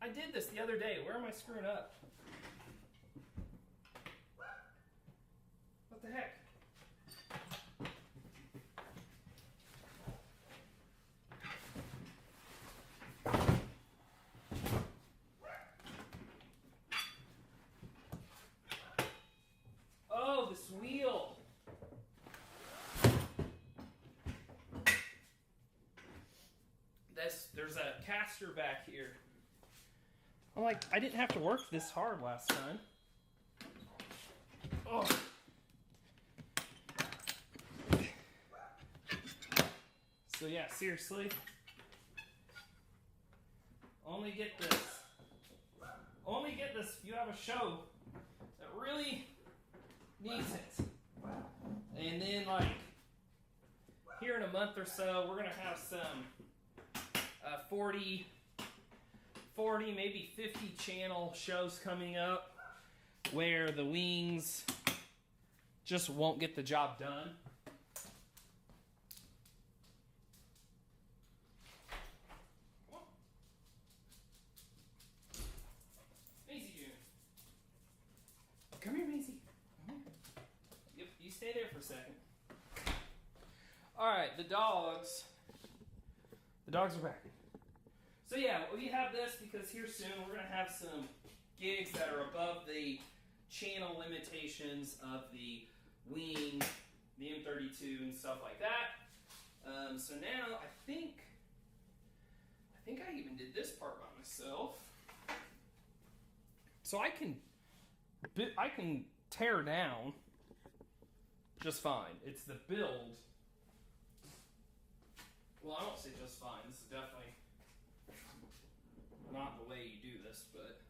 I did this the other day. Where am I screwing up? What the heck? wheel. There's a caster back here. I'm like, I didn't have to work this hard last time. Oh. So yeah, seriously, only get this if you have a show that really needs it. And then like here in a month or so, we're gonna have some 40, maybe 50 channel shows coming up where the wings just won't get the job done. Maisie June. Come here, Maisie. Yep, you stay there for a second. Alright, the dogs are back. So yeah, we have this because here soon we're going to have some gigs that are above the channel limitations of the wing, the M32 and stuff like that. So now I think I even did this part by myself. So I can tear down just fine. It's the build. Well, I won't say just fine. This is definitely not the way you do this, but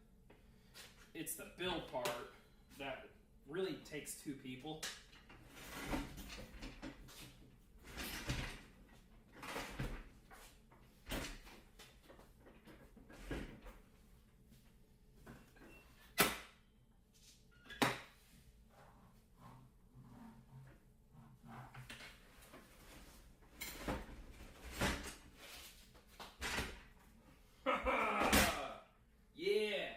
it's the build part that really takes two people. Yeah.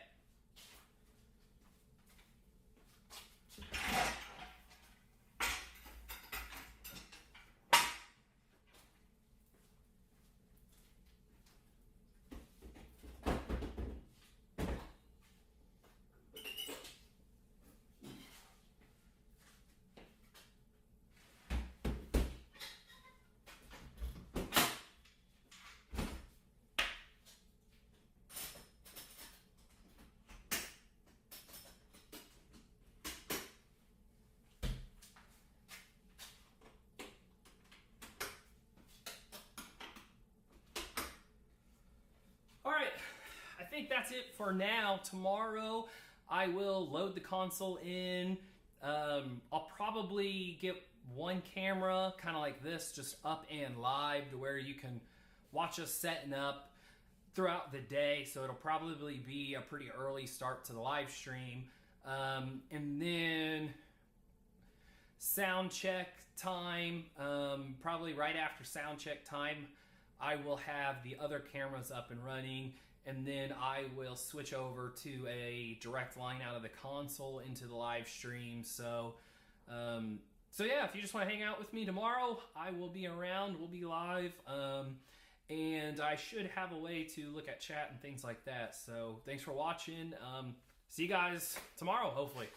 I think that's it for now. Tomorrow I will load the console in. I'll probably get one camera kind of like this just up and live to where you can watch us setting up throughout the day. So it'll probably be a pretty early start to the live stream. And then sound check time, probably right after sound check time, I will have the other cameras up and running. And then I will switch over to a direct line out of the console into the live stream. So yeah, if you just want to hang out with me tomorrow, I will be around. We'll be live. And I should have a way to look at chat and things like that. So thanks for watching. See you guys tomorrow, hopefully.